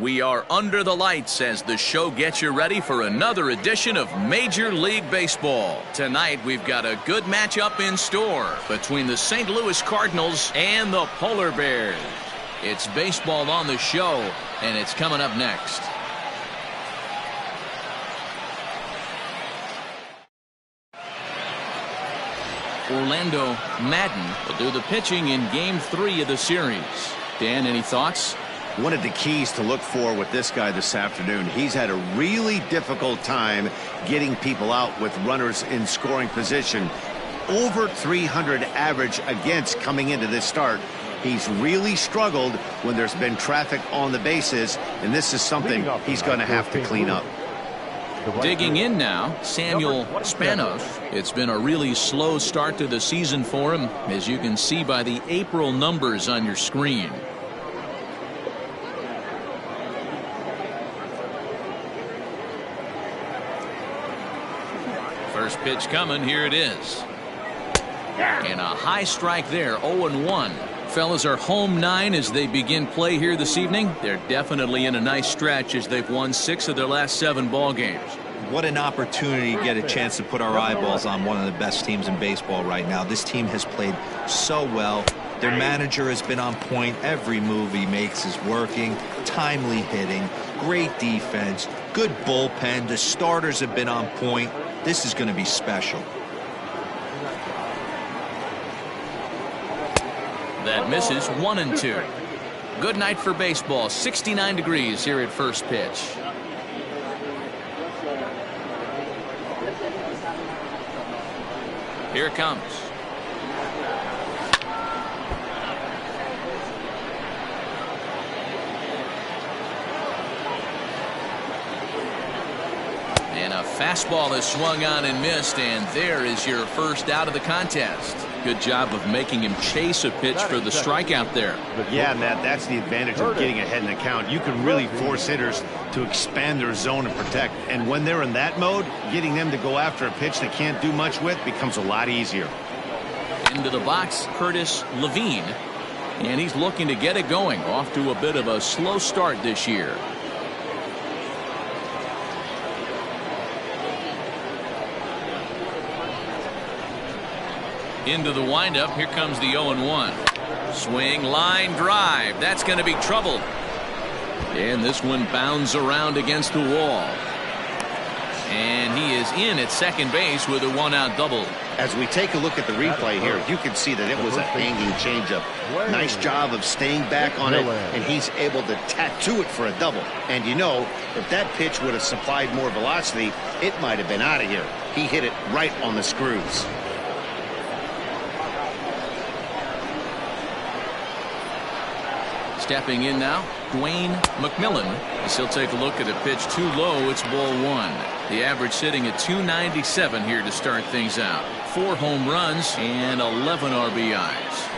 We are under the lights as the show gets you ready for another edition of Major League Baseball. Tonight we've got a good matchup in store between the St. Louis Cardinals and the Polar Bears. It's baseball on the show, and it's coming up next. Orlando Madden will do the pitching in Game 3 of the series. Dan, any thoughts? One of the keys to look for with this guy this afternoon, he's had a really difficult time getting people out with runners in scoring position. Over 300 average against coming into this start. He's really struggled when there's been traffic on the bases, and this is something he's going to have to clean up. Digging in now, Samuel Spanos. It's been a really slow start to the season for him, as you can see by the April numbers on your screen. First pitch coming, here it is. And a high strike there, 0-1. Fellas are home 9 as they begin play here this evening. They're definitely in a nice stretch as they've won 6 of their last 7 ball games. What an opportunity to get a chance to put our eyeballs on one of the best teams in baseball right now. This team has played so well. Their manager has been on point. Every move he makes is working. Timely hitting, great defense, good bullpen. The starters have been on point. This is going to be special. That misses, 1-2. Good night for baseball. 69 degrees here at first pitch. Here it comes. And a fastball is swung on and missed, and there is your first out of the contest. Good job of making him chase a pitch for the strikeout there. Yeah, Matt, that's the advantage of getting ahead in the count. You can really force hitters to expand their zone and protect. And when they're in that mode, getting them to go after a pitch they can't do much with becomes a lot easier. Into the box, Curtis Levine. And he's looking to get it going. Off to a bit of a slow start this year. Into the windup. Here comes the 0-1. Swing, line drive. That's going to be trouble. And this one bounds around against the wall. And he is in at second base with a 1-out double. As we take a look at the replay here, you can see that it was a hanging changeup. Nice job of staying back on it, and he's able to tattoo it for a double. And you know, if that pitch would have supplied more velocity, it might have been out of here. He hit it right on the screws. Stepping in now, Dwayne McMillan, as he'll take a look at a pitch too low. It's ball 1. The average sitting at 297 here to start things out. 4 home runs and 11 RBIs.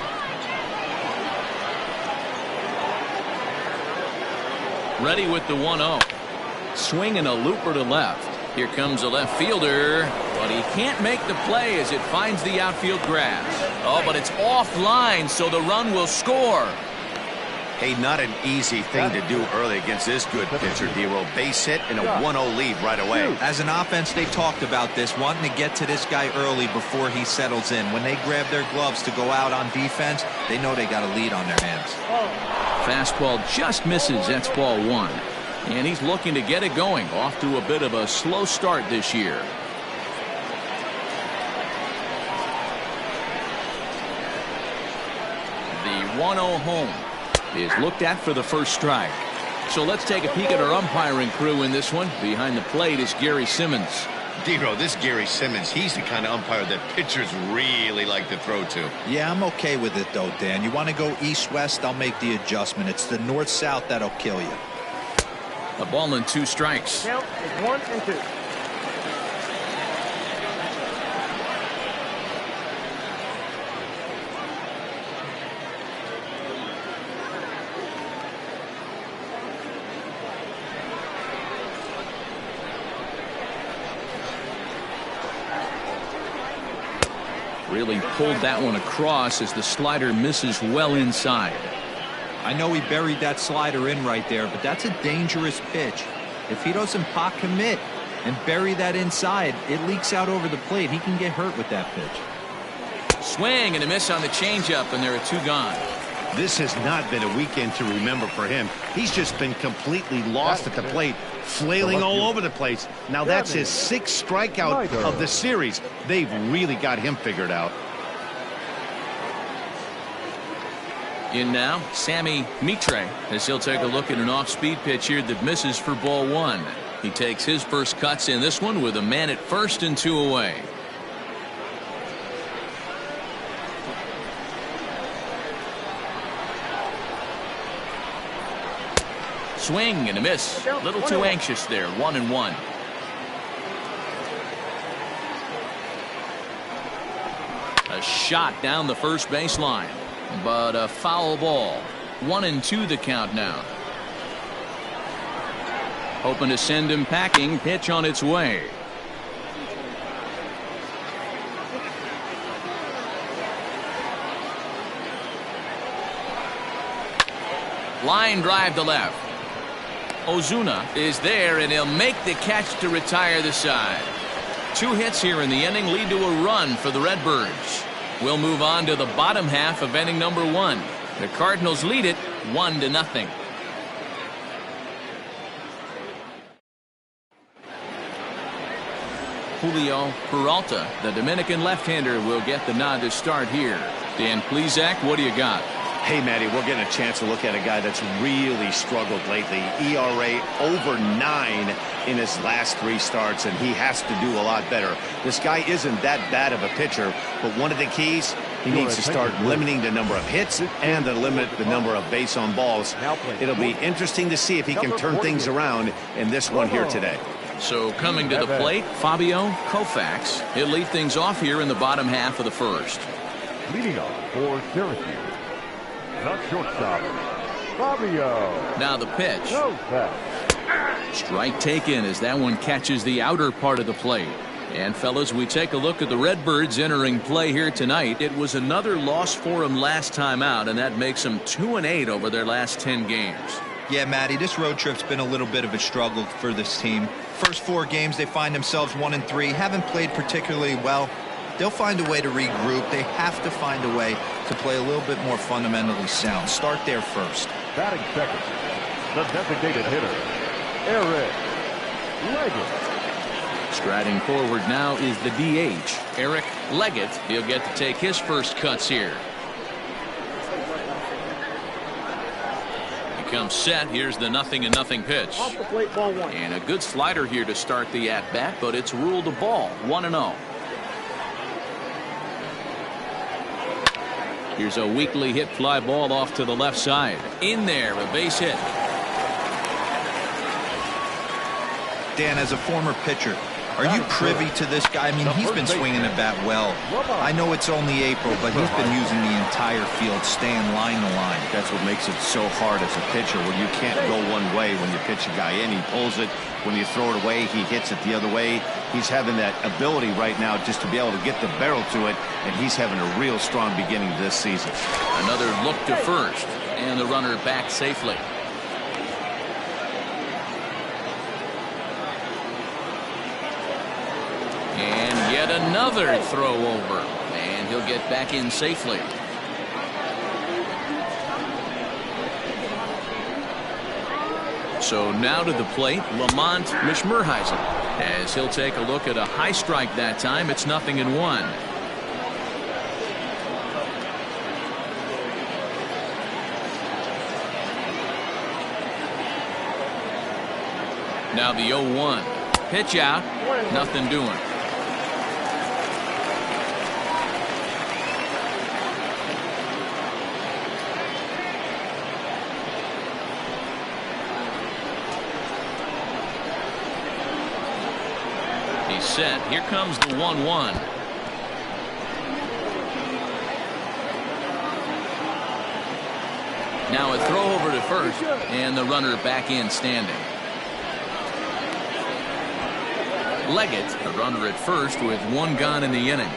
Ready with the 1-0. Swinging a looper to left. Here comes a left fielder, but he can't make the play as it finds the outfield grass. Oh, but it's offline, so the run will score. Hey, not an easy thing to do early against this good pitcher, D-Roll. Base hit and a 1-0 lead right away. As an offense, they talked about this, wanting to get to this guy early before he settles in. When they grab their gloves to go out on defense, they know they got a lead on their hands. Fastball just misses. That's ball 1. And he's looking to get it going. Off to a bit of a slow start this year. The 1-0 home is looked at for the first strike. So let's take a peek at our umpiring crew in this one. Behind the plate is Gary Simmons. D-Roll, this Gary Simmons, he's the kind of umpire that pitchers really like to throw to. Yeah, I'm okay with it though, Dan. You want to go east-west, I'll make the adjustment. It's the north-south that'll kill you. A ball and 2 strikes. Count is 1-2. Really pulled that one across as the slider misses well inside. I know he buried that slider in right there, but that's a dangerous pitch. If he doesn't pot commit and bury that inside, it leaks out over the plate. He can get hurt with that pitch. Swing and a miss on the changeup, and there are 2 gone. This has not been a weekend to remember for him. He's just been completely lost at the plate, flailing all over the place. Now that's his 6th strikeout of the series. They've really got him figured out. In now, Sammy Mitre, as he'll take a look at an off-speed pitch here that misses for ball 1. He takes his first cuts in this one with a man at first and 2 away. Swing and a miss. A little too anxious there. 1-1. A shot down the first baseline, but a foul ball. 1-2 the count now. Hoping to send him packing. Pitch on its way. Line drive to left. Ozuna is there, and he'll make the catch to retire the side. 2 hits here in the inning lead to a run for the Redbirds. We'll move on to the bottom half of inning number 1. The Cardinals lead it 1-0. Julio Peralta, the Dominican left-hander, will get the nod to start here. Dan Plesac, what do you got? Hey, Matty, we're getting a chance to look at a guy that's really struggled lately. ERA over 9 in his last 3 starts, and he has to do a lot better. This guy isn't that bad of a pitcher, but one of the keys, he needs to start limiting the number of hits and to limit the number of base on balls. It'll be interesting to see if he can turn things around in this one here today. So coming to the plate, Fabio Koufax. He'll lead things off here in the bottom half of the first. Leading off for Syracuse, the shortstop, Fabio. Now the pitch. Koufax. Strike taken as that one catches the outer part of the plate. And fellas, we take a look at the Redbirds entering play here tonight. It was another loss for them last time out, and that makes them 2-8 over their last 10 games. Yeah, Matty, this road trip's been a little bit of a struggle for this team. First 4 games, they find themselves 1-3, haven't played particularly well. They'll find a way to regroup. They have to find a way to play a little bit more fundamentally sound. Start there first. Batting second, the designated hitter, Eric Leggett. Striding forward now is the DH, Eric Leggett. He'll get to take his first cuts here. He comes set. Here's the 0-0 pitch. Off the plate, ball 1. And a good slider here to start the at-bat, but it's ruled a ball. 1-0. Here's a weakly hit fly ball off to the left side. In there, a base hit. Dan, as a former pitcher, are you privy to this guy? I mean, he's been swinging the bat well. I know it's only April, but he's been using the entire field, staying line to line. That's what makes it so hard as a pitcher, when you can't go one way when you pitch a guy in. He pulls it. When you throw it away, he hits it the other way. He's having that ability right now just to be able to get the barrel to it, and he's having a real strong beginning this season. Another look to first, and the runner back safely. And yet another throw over, and he'll get back in safely. So now to the plate, Lamont Mishmerheisen, as he'll take a look at a high strike that time. It's 0-1. Now the 0-1. Pitch out, nothing doing. Set. Here comes the 1-1. Now a throw over to first, and the runner back in standing. Leggett, the runner at first with 1 gone in the inning.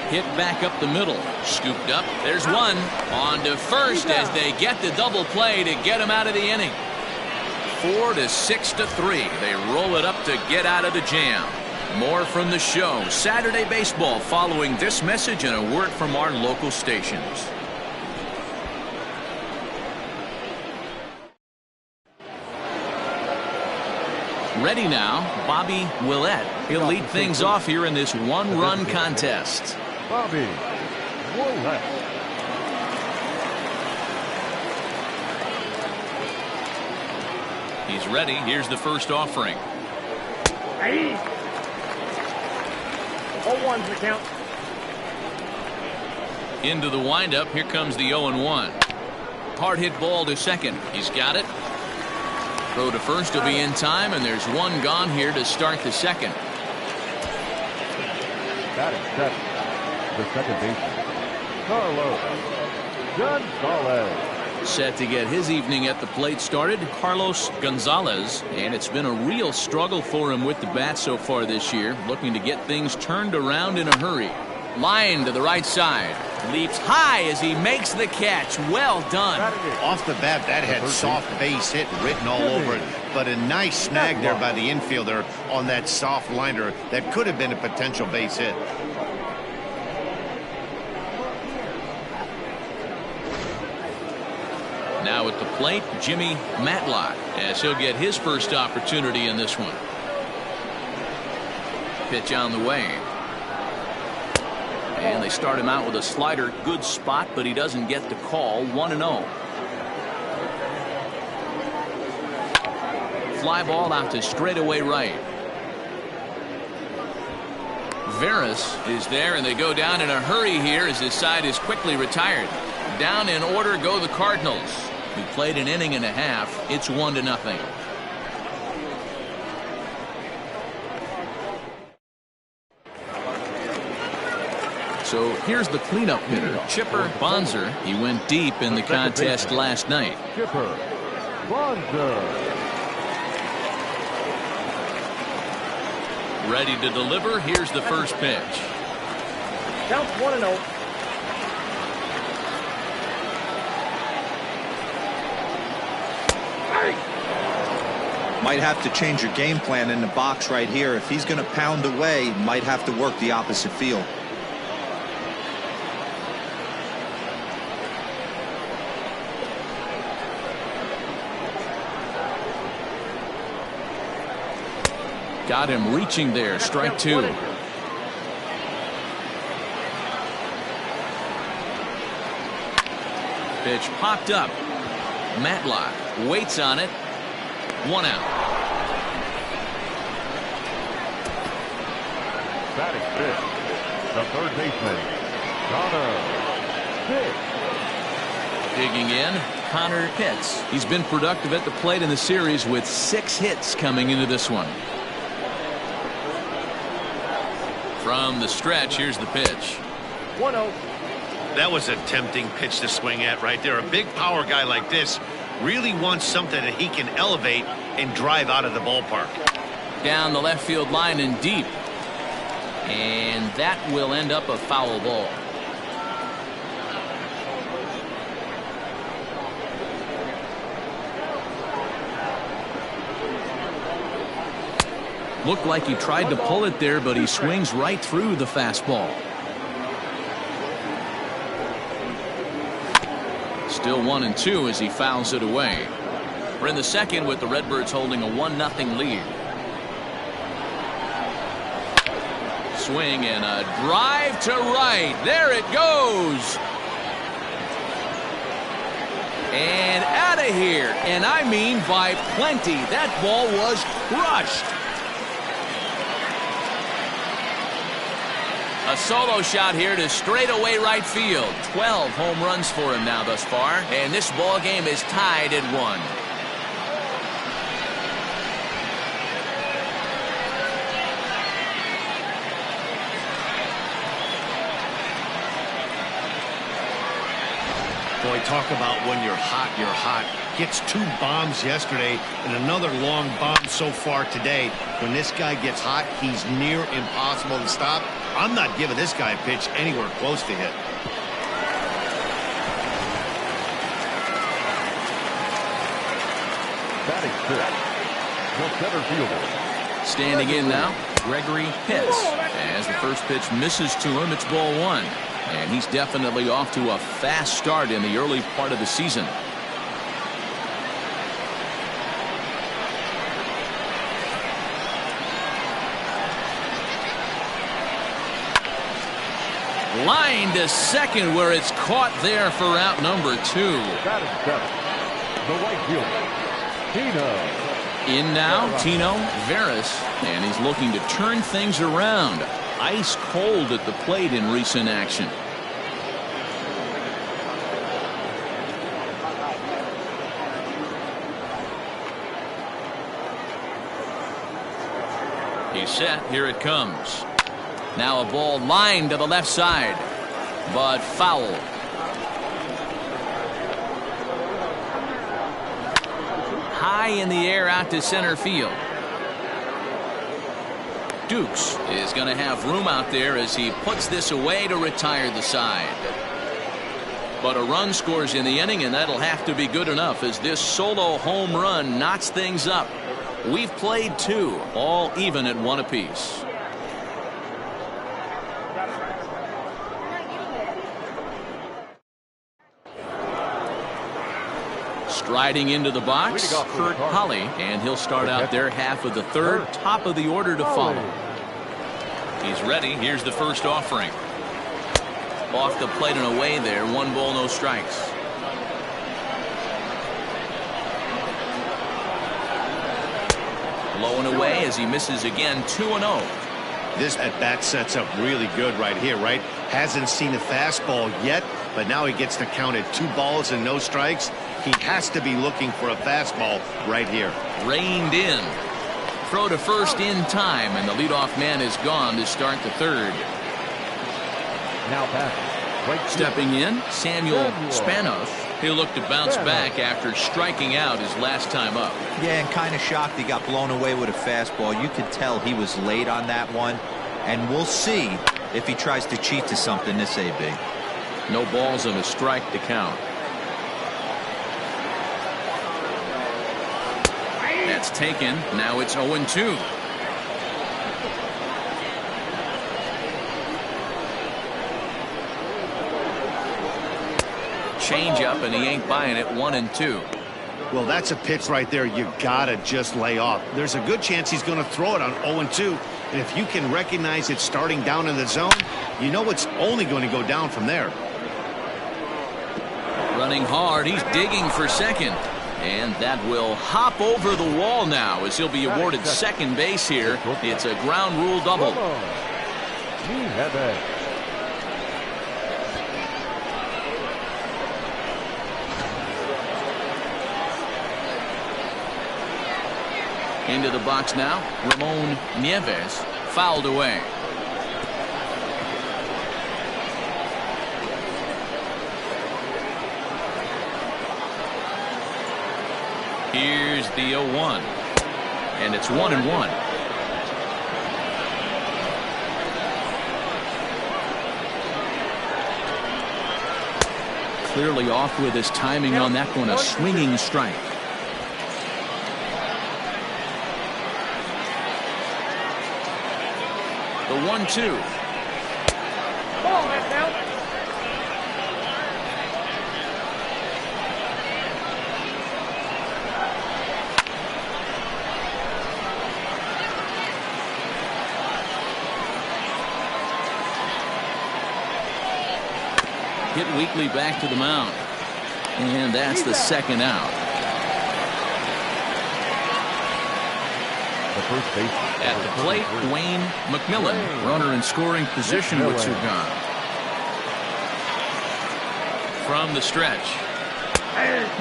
Hit back up the middle. Scooped up. There's one. On to first as they get the double play to get him out of the inning. 4 to 6 to 3. They roll it up to get out of the jam. More from the show. Saturday baseball following this message and a word from our local stations. Ready now, Bobby Willett. He'll lead things off here in this one-run contest. Bobby Willett. He's ready. Here's the first offering. 0-1's the count. Into the windup. Here comes the 0-1. Hard hit ball to second. He's got it. Throw to first will be in time, and there's one gone here to start the second. Batting seven, the second baseman, Carlos Gonzalez. Set to get his evening at the plate started, Carlos Gonzalez, and it's been a real struggle for him with the bat so far this year, looking to get things turned around in a hurry. Line to the right side. Leaps high as he makes the catch. Well done. Off the bat, that had soft base hit written all over it, but a nice snag there by the infielder on that soft liner that could have been a potential base hit. Now at the plate, Jimmy Matlock, as he'll get his first opportunity in this one. Pitch on the way. And they start him out with a slider. Good spot, but he doesn't get the call. 1-0. Fly ball out to straightaway right. Veras is there, and they go down in a hurry here as his side is quickly retired. Down in order go the Cardinals, who played an inning and a half. It's 1-0. So here's the cleanup hitter, Chipper Bonser. He went deep in the contest last night. Chipper Bonser. Ready to deliver. Here's the first pitch. Counts 1-0. Might have to change your game plan in the box right here. If he's going to pound away, might have to work the opposite field. Got him reaching there. Strike two. Pitch popped up. Matlock waits on it. 1 out. Batting fifth, the third baseman, Connor Pitts. Digging in, Connor Pitts. He's been productive at the plate in the series with 6 hits coming into this one. From the stretch, here's the pitch. 1-0. That was a tempting pitch to swing at right there. A big power guy like this really wants something that he can elevate and drive out of the ballpark. Down the left field line and deep. And that will end up a foul ball. Looked like he tried to pull it there, but he swings right through the fastball. Still 1-2 as he fouls it away. We're in the second with the Redbirds holding a 1-0 lead. Swing and a drive to right. There it goes. And out of here. And I mean by plenty. That ball was crushed. A solo shot here to straightaway right field. 12 home runs for him now thus far, and this ball game is tied at 1. Boy, talk about when you're hot, you're hot. Gets 2 bombs yesterday and another long bomb so far today. When this guy gets hot, he's near impossible to stop. I'm not giving this guy a pitch anywhere close to hit. Batting fifth, the center fielder. Standing in now, Gregory Pitts. As the first pitch misses to him, it's ball one. And he's definitely off to a fast start in the early part of the season. Line to second, where it's caught there for out number 2. Batting seventh, the right fielder, Tino. In now, Tino Veras, and he's looking to turn things around. Ice cold at the plate in recent action. He's set. Here it comes. Now a ball lined to the left side, but foul. High in the air out to center field. Dukes is going to have room out there as he puts this away to retire the side. But a run scores in the inning, and that'll have to be good enough as this solo home run knots things up. We've played 2, all even at 1 apiece. Striding into the box, Kurt Holly, and he'll start out their half of the third, top of the order to follow. He's ready. Here's the first offering. Off the plate and away there. 1 ball, no strikes. Low and away as he misses again. 2-0. This at bat sets up really good right here, right? Hasn't seen a fastball yet, but now he gets to count at 2 balls and no strikes. He has to be looking for a fastball right here. Reined in. Throw to first in time, and the leadoff man is gone to start the third. Now back. Right Stepping in, Samuel Spanos. He'll look to bounce back after striking out his last time up. Yeah, and kind of shocked he got blown away with a fastball. You could tell he was late on that one, and we'll see if he tries to cheat to something this AB. No balls and a strike to count. That's taken. Now it's 0-2. Change up, and he ain't buying it. 1-2. Well, that's a pitch right there you gotta just lay off. There's a good chance he's going to throw it on 0-2, and if you can recognize it starting down in the zone, you know it's only going to go down from there. Running hard, he's digging for second, and that will hop over the wall now as he'll be awarded second base here. It's a ground rule double. Into the box now, Ramon Nieves, fouled away. Here's the 0-1, and it's 1-1. Clearly off with his timing on that one, a swinging strike. The 1-2. Ball, that's out. Hit weakly back to the mound, and that's the second out. The first base. At the plate, Dwayne McMillan, runner in scoring position with 2 gone. From the stretch.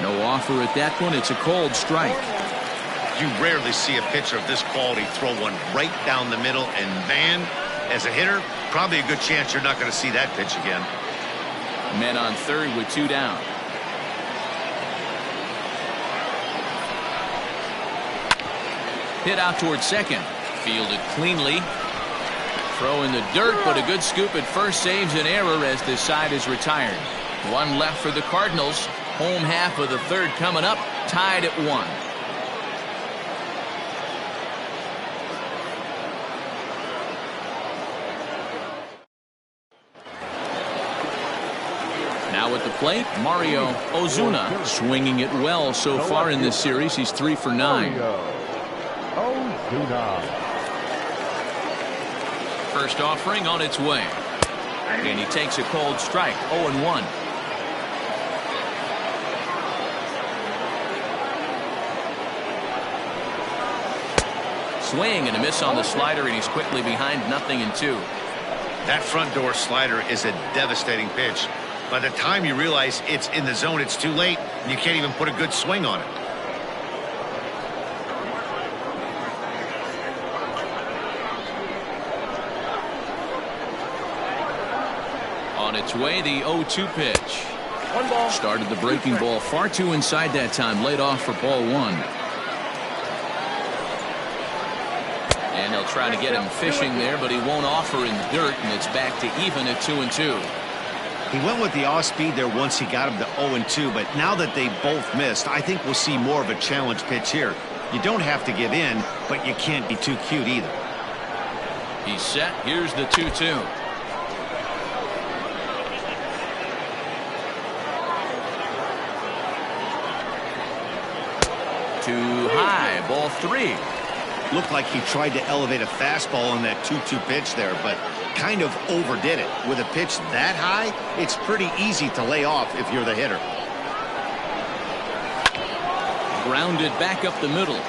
No offer at that one. It's a cold strike. You rarely see a pitcher of this quality throw one right down the middle, and man, as a hitter, probably a good chance you're not going to see that pitch again. Men on third with 2 down. Hit out towards second. Fielded cleanly. Throw in the dirt, but a good scoop at first saves an error as this side is retired. One left for the Cardinals. Home half of the third coming up, tied at 1. Now at the plate, Mario Ozuna, swinging it well so far in this series. He's 3 for 9. Ozuna. First offering on its way. And he takes a cold strike, 0-1. Swing and a miss on the slider, and he's quickly behind 0-2. That front door slider is a devastating pitch. By the time you realize it's in the zone, it's too late, and you can't even put a good swing on it. On its way, the 0-2 pitch. 1 ball. Started the breaking ball far too inside that time. Laid off for ball 1. And they'll try to get him fishing there, but he won't offer in the dirt, and it's back to even at 2-2. He went with the off-speed there once he got him to 0-2, but now that they both missed, I think we'll see more of a challenge pitch here. You don't have to give in, but you can't be too cute either. He's set. Here's the 2-2. Too high. Ball 3. Looked like he tried to elevate a fastball on that 2-2 pitch there, but kind of overdid it. With a pitch that high, it's pretty easy to lay off if you're the hitter. Grounded back up the middle.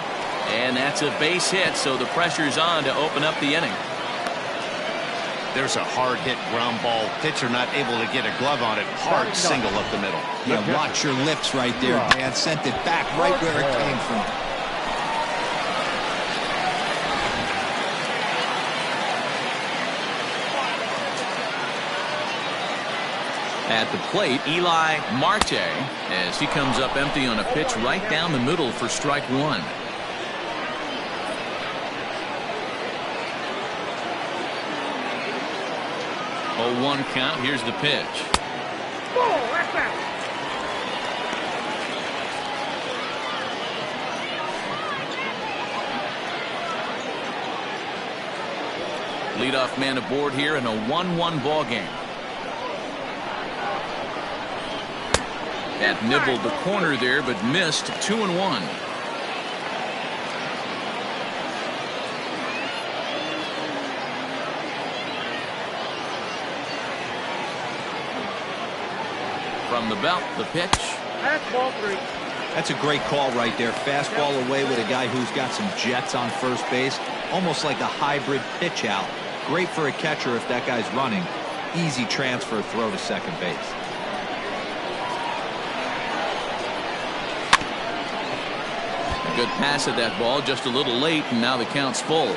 And that's a base hit, so the pressure's on to open up the inning. There's a hard hit ground ball. Pitcher not able to get a glove on it. Hard single up the middle. Yeah, watch your lips right there, Dan. Sent it back right where it came from. At the plate, Eli Marte, as he comes up empty on a pitch right down the middle for strike 1. Oh, 1 count. Here's the pitch. Ball, that's that. Leadoff man aboard here in a 1-1 ball game. That nibbled the corner there, but missed. 2-1. From the belt, the pitch. That's ball 3. That's a great call right there. Fastball away with a guy who's got some jets on first base. Almost like a hybrid pitch out. Great for a catcher if that guy's running. Easy transfer throw to second base. Good pass at that ball, just a little late, and now the count's full.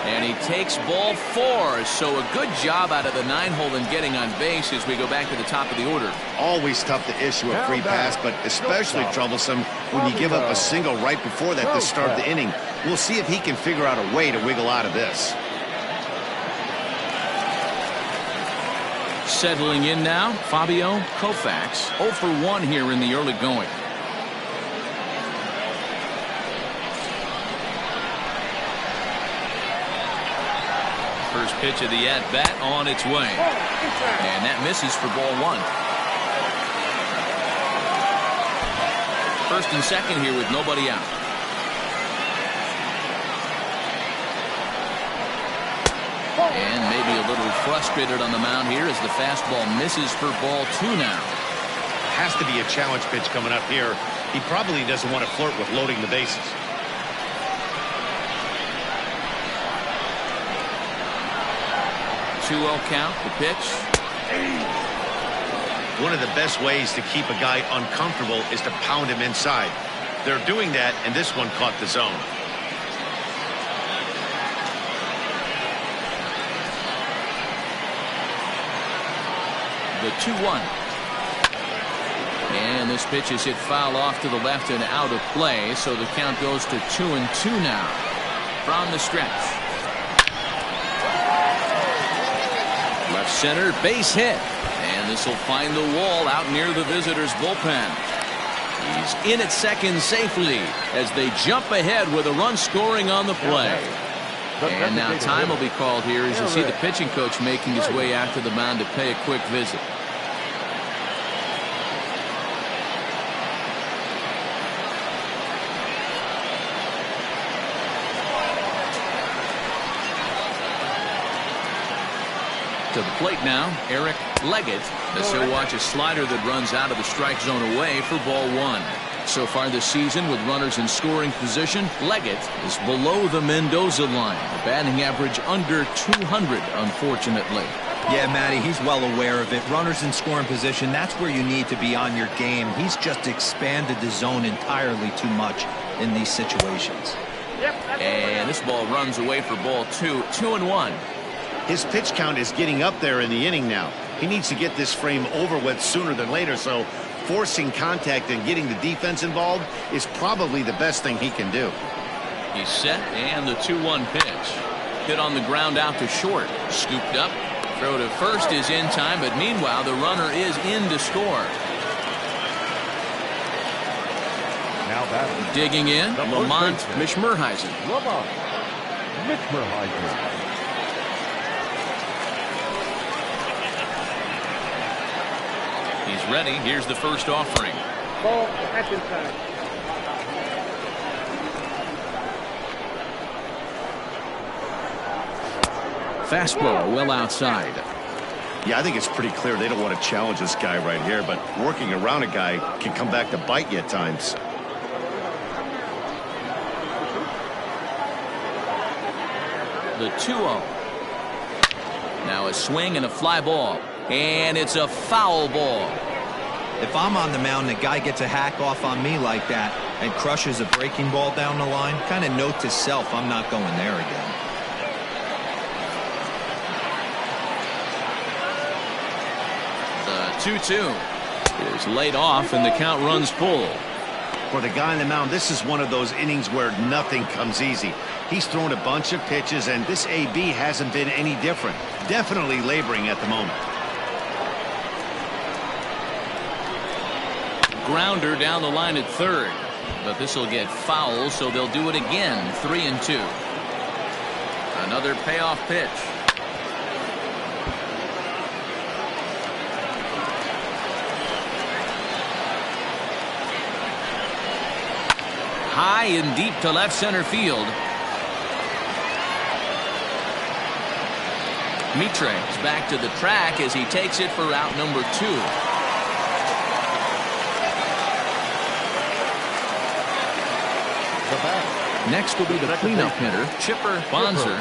And he takes ball 4, so a good job out of the 9-hole in getting on base as we go back to the top of the order. Always tough to issue a free pass, but especially troublesome when you give up a single right before that to start the inning. We'll see if he can figure out a way to wiggle out of this. Settling in now, Fabio Koufax, 0 for 1 here in the early going. First pitch of the at-bat on its way. And that misses for ball 1. First and second here with nobody out. And maybe a little frustrated on the mound here as the fastball misses for ball 2 now. Has to be a challenge pitch coming up here. He probably doesn't want to flirt with loading the bases. Count, the pitch. One of the best ways to keep a guy uncomfortable is to pound him inside. They're doing that, and this one caught the zone. The 2-1. And this pitch is hit foul off to the left and out of play, so the count goes to 2-2 now. From the stretch. Left center, base hit. And this will find the wall out near the visitors' bullpen. He's in at second safely as they jump ahead with a run scoring on the play. And now time will be called here as you see the pitching coach making his way out to the mound to pay a quick visit. To the plate now, Eric Leggett, as he'll watch a slider that runs out of the strike zone away for ball one. So far this season, with runners in scoring position, Leggett is below the Mendoza line. A batting average under 200, unfortunately. Yeah, Matty, he's well aware of it. Runners in scoring position, that's where you need to be on your game. He's just expanded the zone entirely too much in these situations. And this ball runs away for ball two. 2-1. His pitch count is getting up there in the inning now. He needs to get this frame over with sooner than later, so forcing contact and getting the defense involved is probably the best thing he can do. He's set, and the 2-1 pitch. Hit on the ground out to short. Scooped up. Throw to first is in time, but meanwhile the runner is in to score. Now batting. Digging in, Lamont Mishmerheisen. Lamont Mishmerheisen. He's ready. Here's the first offering. Ball, that's inside. Fastball well outside. Yeah, I think it's pretty clear they don't want to challenge this guy right here, but working around a guy can come back to bite you at times. The 2-0. Now a swing and a fly ball. And it's a foul ball. If I'm on the mound, the guy gets a hack off on me like that and crushes a breaking ball down the line, kind of note to self, I'm not going there again. The 2-2 is laid off and the count runs full. For the guy on the mound, this is one of those innings where nothing comes easy. He's thrown a bunch of pitches, and this AB hasn't been any different. Definitely laboring at the moment. Grounder down the line at third, but this will get foul, so they'll do it again. 3-2. Another payoff pitch. High and deep to left center field. Mitre is back to the track as he takes it for route number 2. Next will be the cleanup hitter, Chipper Bonser.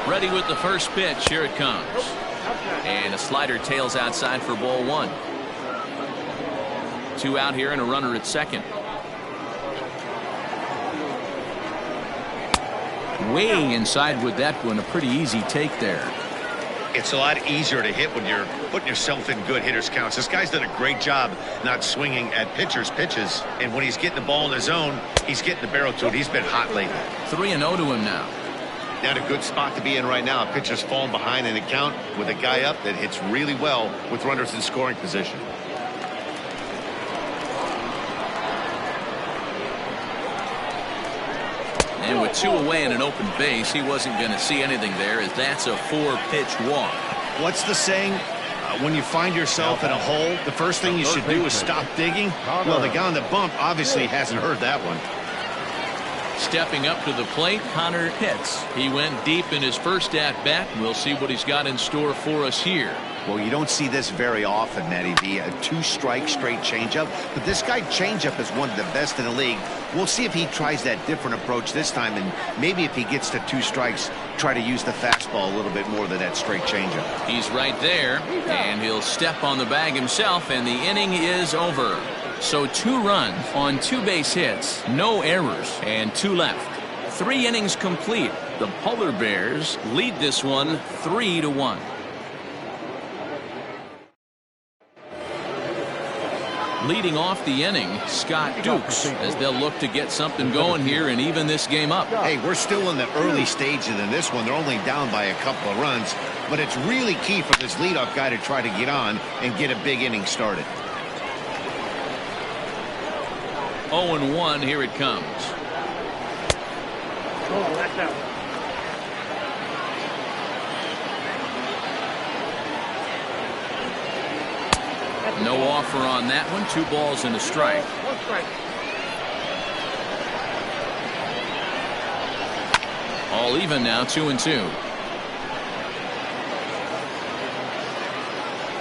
Ready with the first pitch. Here it comes. And a slider tails outside for ball one. 2 out here and a runner at second. Way inside with that one. A pretty easy take there. It's a lot easier to hit when you're putting yourself in good hitters counts. This guy's done a great job not swinging at pitchers' pitches. And when he's getting the ball in his zone, he's getting the barrel to it. He's been hot lately. 3-0 to him now. Not a good spot to be in right now. A pitcher's falling behind in the count with a guy up that hits really well with runners in scoring position. And with 2 away and an open base, he wasn't going to see anything there, as that's a 4-pitch walk. What's the saying? When you find yourself in a hole, the first thing you should do is stop digging. Well, the guy on the bump obviously hasn't heard that one. Stepping up to the plate, Connor Pitts. He went deep in his first at-bat. We'll see what he's got in store for us here. Well, you don't see this very often, Matty V. A 2-strike straight changeup. But this guy changeup is one of the best in the league. We'll see if he tries that different approach this time. And maybe if he gets to 2 strikes, try to use the fastball a little bit more than that straight changeup. He's right there. And he'll step on the bag himself. And the inning is over. So 2 runs on 2 base hits, no errors, and 2 left. 3 innings complete. The Polar Bears lead this one 3-1. Leading off the inning, Scott Dukes, as they'll look to get something going here and even this game up. Hey, we're still in the early stages in this one. They're only down by a couple of runs, but it's really key for this leadoff guy to try to get on and get a big inning started. 0-1, here it comes. Oh, that's out. No offer on that one. 2 balls and a strike. 1 strike. All even now, 2-2.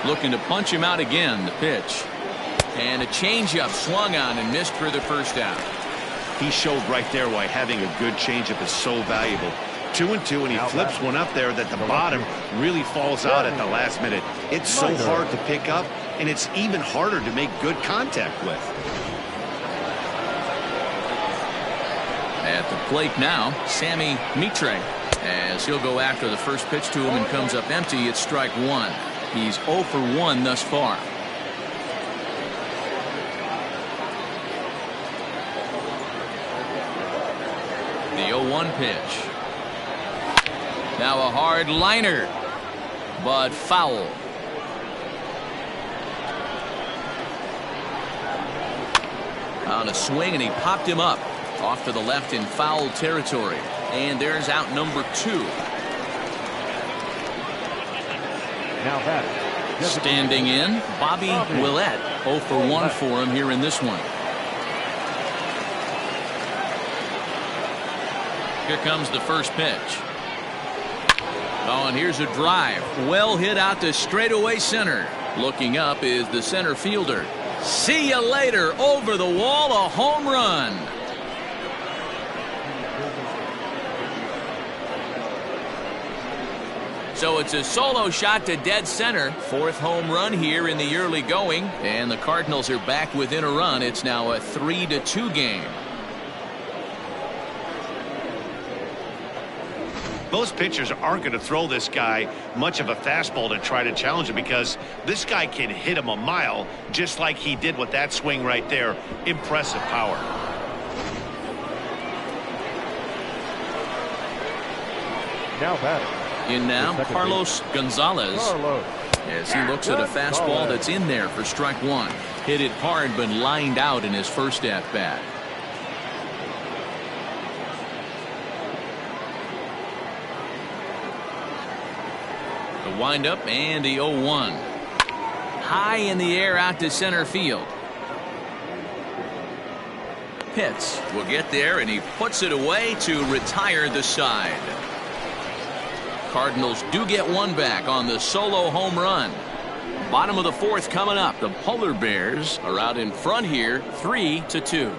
Looking to punch him out again. The pitch. And a changeup swung on and missed for the first out. He showed right there why having a good changeup is so valuable. 2-2, and he flips one up there that the bottom really falls out at the last minute. It's so hard to pick up, and it's even harder to make good contact with. At the plate now, Sammy Mitre, as he'll go after the first pitch to him and comes up empty. It's strike 1. He's 0 for 1 thus far. The 0-1 pitch. Now a hard liner, but foul. On a swing, and he popped him up off to the left in foul territory. And there's out number 2. Now batting. Standing in, Bobby Willett. 0 for 1 for him here in this one. Here comes the first pitch. Oh, and here's a drive. Well hit out to straightaway center. Looking up is the center fielder. See you later. Over the wall, a home run. So it's a solo shot to dead center. 4th home run here in the early going. And the Cardinals are back within a run. It's now a 3-2 game. Most pitchers aren't going to throw this guy much of a fastball to try to challenge him, because this guy can hit him a mile just like he did with that swing right there. Impressive power. Now batting. In now, Carlos Gonzalez, as he looks at a fastball that's in there for strike 1. Hit it hard but lined out in his first at bat. The windup and the 0-1. High in the air out to center field. Pitts will get there, and he puts it away to retire the side. Cardinals do get one back on the solo home run. Bottom of the 4th coming up. The Polar Bears are out in front here, 3-2.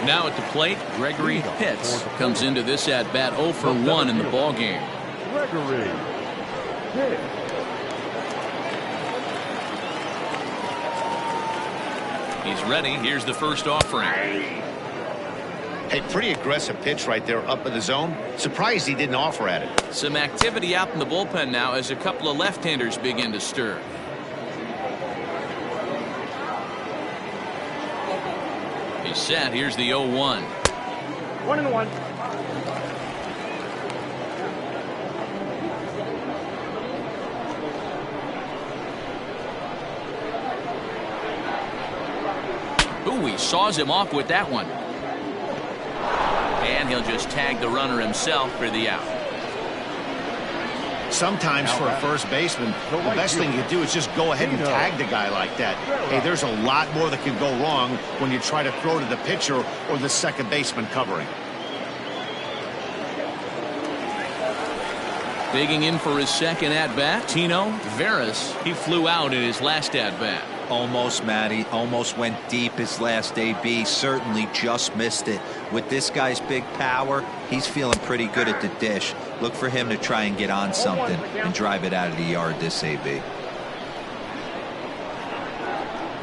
Now at the plate, Gregory Pitts comes into this at bat 0 for 1 in the ball game. Gregory Pitts. He's ready. Here's the first offering. Hey, pretty aggressive pitch right there up in the zone. Surprised he didn't offer at it. Some activity out in the bullpen now as a couple of left-handers begin to stir. He's set. Here's the 0-1. 1-1. Ooh, he saws him off with that one. And he'll just tag the runner himself for the out. Sometimes for a first baseman, the best thing you do is just go ahead and tag the guy like that. Hey, there's a lot more that can go wrong when you try to throw to the pitcher or the second baseman covering. Digging in for his second at-bat, Tino Veras. He flew out in his last at-bat. Almost, Matty. Almost went deep his last AB. Certainly just missed it. With this guy's big power, he's feeling pretty good at the dish. Look for him to try and get on something and drive it out of the yard this AB.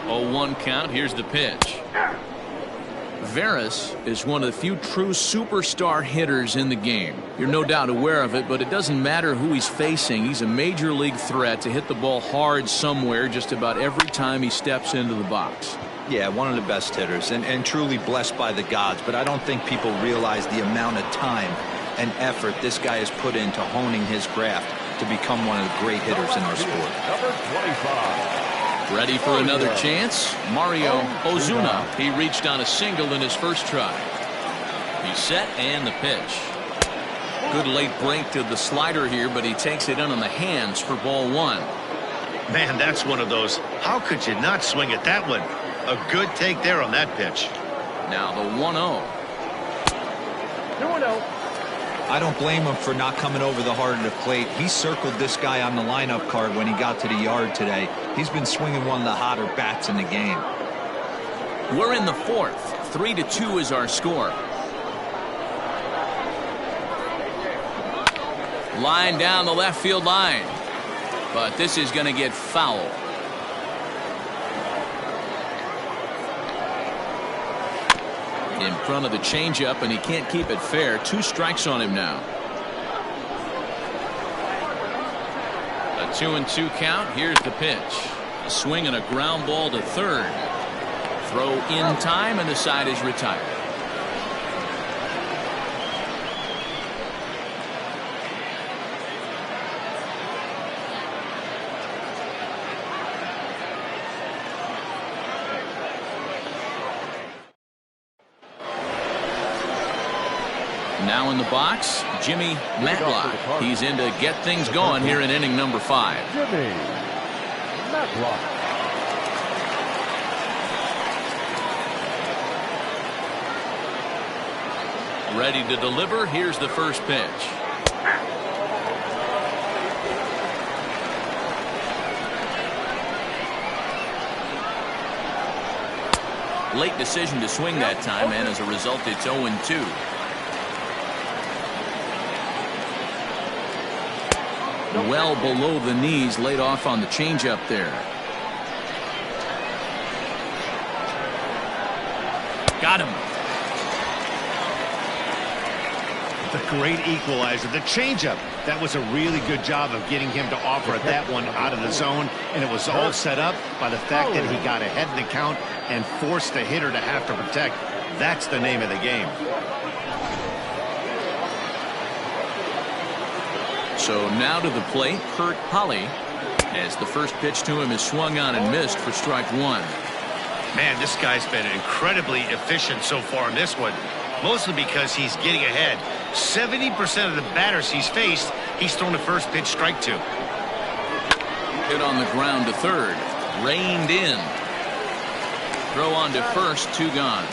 0-1 count. Here's the pitch. Veras is one of the few true superstar hitters in the game. You're no doubt aware of it, but it doesn't matter who he's facing. He's a major league threat to hit the ball hard somewhere just about every time he steps into the box. Yeah, one of the best hitters and truly blessed by the gods, but I don't think people realize the amount of time and effort this guy has put into honing his craft to become one of the great hitters in our sport. Number 25. Ready for another chance? Mario Ozuna. He reached on a single in his first try. He's set and the pitch. Good late break to the slider here, but he takes it in on the hands for ball one. Man, that's one of those. How could you not swing at that one? A good take there on that pitch. Now the 1-0. 2-0. I don't blame him for not coming over the heart of the plate. He circled this guy on the lineup card when he got to the yard today. He's been swinging one of the hotter bats in the game. We're in the fourth. 3-2 is our score. Line down the left field line. But this is going to get foul. In front of the changeup, and he can't keep it fair. 2 strikes on him now. A 2-2 count. Here's the pitch. A swing and a ground ball to third. Throw in time, and the side is retired. Now in the box, Jimmy Matlock. He's in to get things going here in inning number 5. Jimmy Matlock. Ready to deliver. Here's the first pitch. Late decision to swing that time, and as a result, it's 0-2. Well below the knees, laid off on the changeup there. Got him. The great equalizer, the changeup. That was a really good job of getting him to offer that one out of the zone, and it was all set up by the fact that he got ahead in the count and forced the hitter to have to protect. That's the name of the game. So now to the plate, Kurt Holly, as the first pitch to him is swung on and missed for strike 1. Man, this guy's been incredibly efficient so far in this one, mostly because he's getting ahead. 70% of the batters he's faced, he's thrown the first pitch strike to. Hit on the ground to third, reined in. Throw on to first, 2 gone.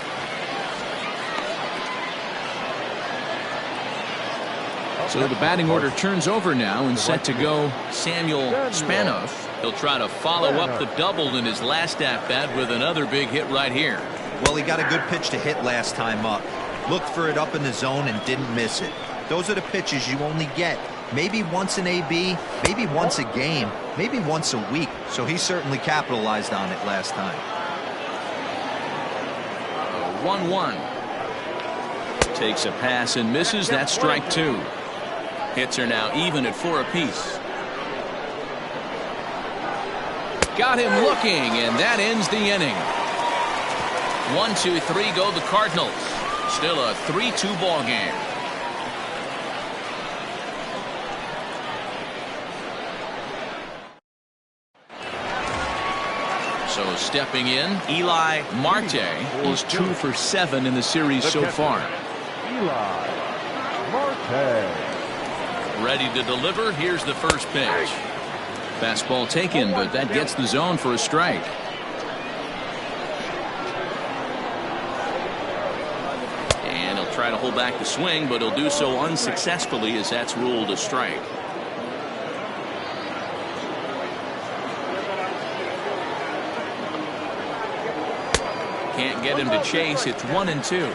So the batting order turns over now, and set to go Samuel Spanoff. He'll try to follow up the double in his last at-bat with another big hit right here. Well, he got a good pitch to hit last time up. Looked for it up in the zone and didn't miss it. Those are the pitches you only get maybe once in AB, maybe once a game, maybe once a week. So he certainly capitalized on it last time. 1-1. Takes a pass and misses. That's strike 2. Hits are now even at 4 apiece. Got him looking, and that ends the inning. 1-2-3 go the Cardinals. Still a 3-2 ball game. So stepping in, Eli Marte. He's 2 for 7 in the series so far. Eli Marte. Ready to deliver. Here's the first pitch. Fastball taken, but that gets the zone for a strike. And he'll try to hold back the swing, but he'll do so unsuccessfully as that's ruled a strike. Can't get him to chase. It's 1-2.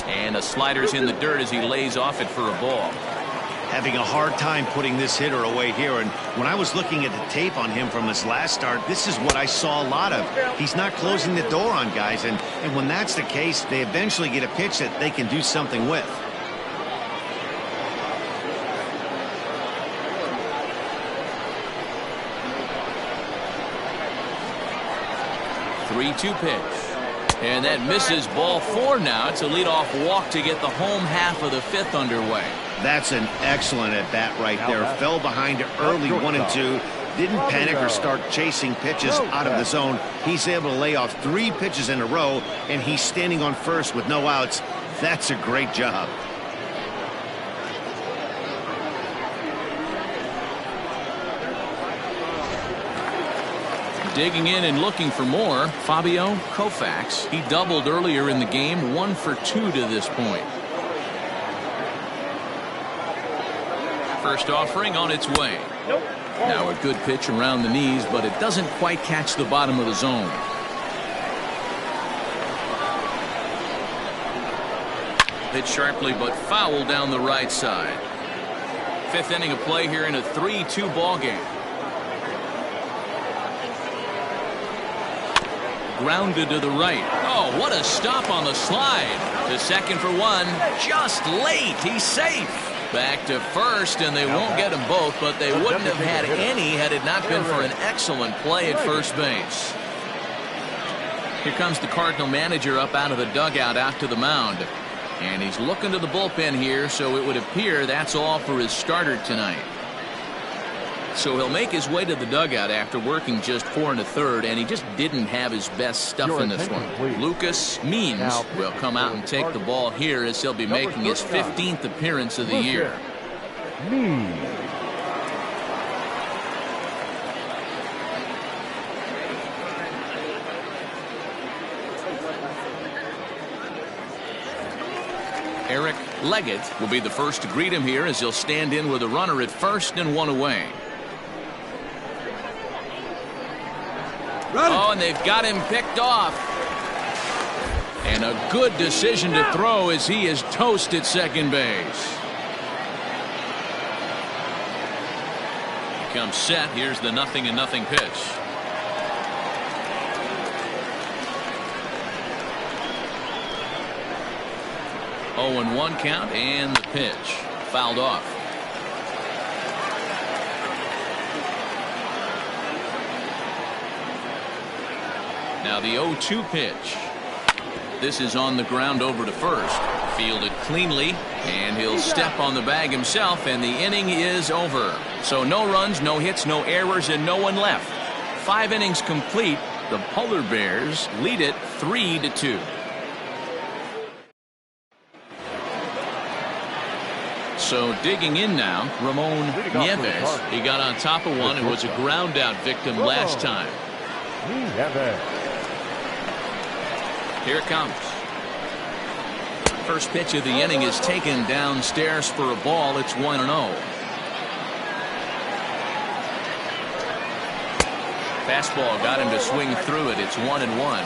And a slider's in the dirt as he lays off it for a ball. having a hard time putting this hitter away here. And when I was looking at the tape on him from his last start, this is what I saw a lot of. He's not closing the door on guys, and when that's the case, they eventually get a pitch that they can do something with. 3-2 pitch. And that misses. Ball 4 now. It's a leadoff walk to get the home half of the 5th underway. That's an excellent at bat right there. Fell behind early 1-2. Didn't panic or start chasing pitches out of the zone. He's able to lay off 3 pitches in a row, and he's standing on first with no outs. That's a great job. Digging in and looking for more, Fabio Koufax. He doubled earlier in the game, 1 for 2 to this point. First offering on its way. Now a good pitch around the knees, but it doesn't quite catch the bottom of the zone. Hit sharply, but foul down the right side. 5th inning of play here in a 3-2 ball game. Grounded to the right. Oh, what a stop on the slide. To second for 1. Just late. He's safe. Back to first, and they won't get them both, but they wouldn't have had any had it not been for an excellent play at first base. Here comes the Cardinal manager up out of the dugout out to the mound. And he's looking to the bullpen here, so it would appear that's all for his starter tonight. So he'll make his way to the dugout after working just 4 1/3, and he just didn't have his best stuff in this one. Lucas Means will come out and take the ball here as he'll be making his 15th appearance of the year. Eric Leggett will be the first to greet him here as he'll stand in with a runner at first and 1 away. Oh, and they've got him picked off. And a good decision to throw as he is toast at second base. Comes set. Here's the 0-0 pitch. Oh, and 1 count, and the pitch fouled off. Now the 0-2 pitch. This is on the ground over to first. Fielded cleanly, and he'll step on the bag himself, and the inning is over. So no runs, no hits, no errors, and no one left. 5 innings complete. The Polar Bears lead it 3-2. So digging in now, Ramon Nieves. He got on top of one and was a ground out victim last time. Here it comes. First pitch of the inning is taken downstairs for a ball. It's 1-0. Fastball got him to swing through it. It's 1-1.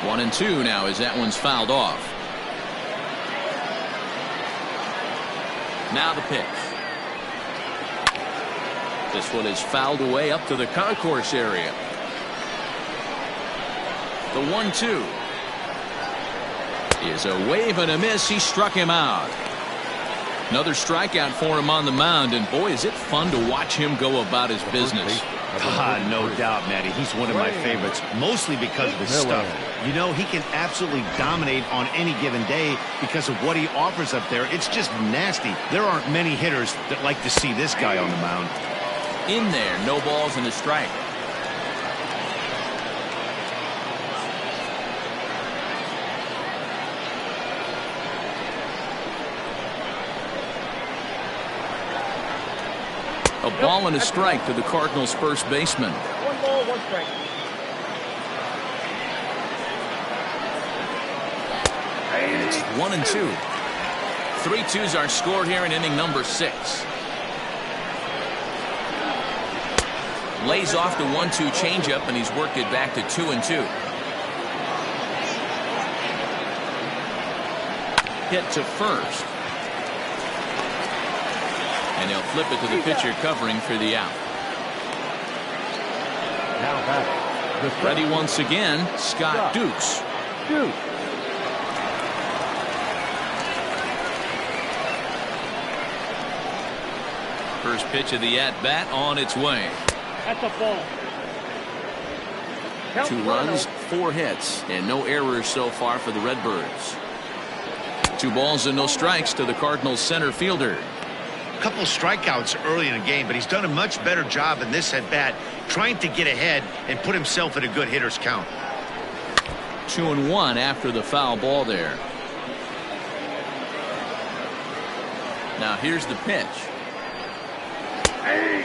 One and 2 now as that one's fouled off. Now the pitch. This one is fouled away up to the concourse area. The 1-2 is a wave and a miss. He struck him out. Another strikeout for him on the mound, and boy, is it fun to watch him go about his business. No doubt, Matty. He's one of my favorites, mostly because of his stuff. You know, he can absolutely dominate on any given day because of what he offers up there. It's just nasty. There aren't many hitters that like to see this guy on the mound. In there, no balls and a strike. A ball and a strike to the Cardinals' first baseman. 1 ball, 1 strike. And it's 1-2. 3-2s are scored here in inning number 6. Lays off the 1-2 changeup, and he's worked it back to 2-2. hit to first. And they'll flip it to the pitcher covering for the out. Now back. Ready once again, Scott Dukes. First pitch of the at-bat on its way. That's a ball. 2 runs, 4 hits, and no errors so far for the Redbirds. 2 balls and no strikes to the Cardinals center fielder. A couple strikeouts early in the game, but he's done a much better job in this at-bat trying to get ahead and put himself in a good hitter's count. 2-1 after the foul ball there. Now here's the pitch.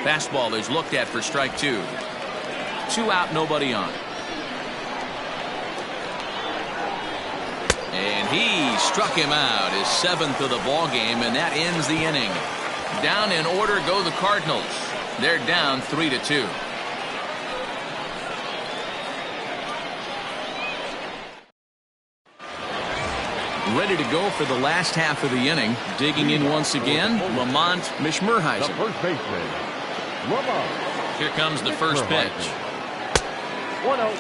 Fastball is looked at for strike 2. 2 out, nobody on. And he struck him out, his 7th of the ball game, and that ends the inning. Down in order go the Cardinals. They're down 3-2. Ready to go for the last half of the inning. Digging in once again, Lamont The Mishmurheisen. first baseman, Lamont. Here comes the first pitch. 1-0.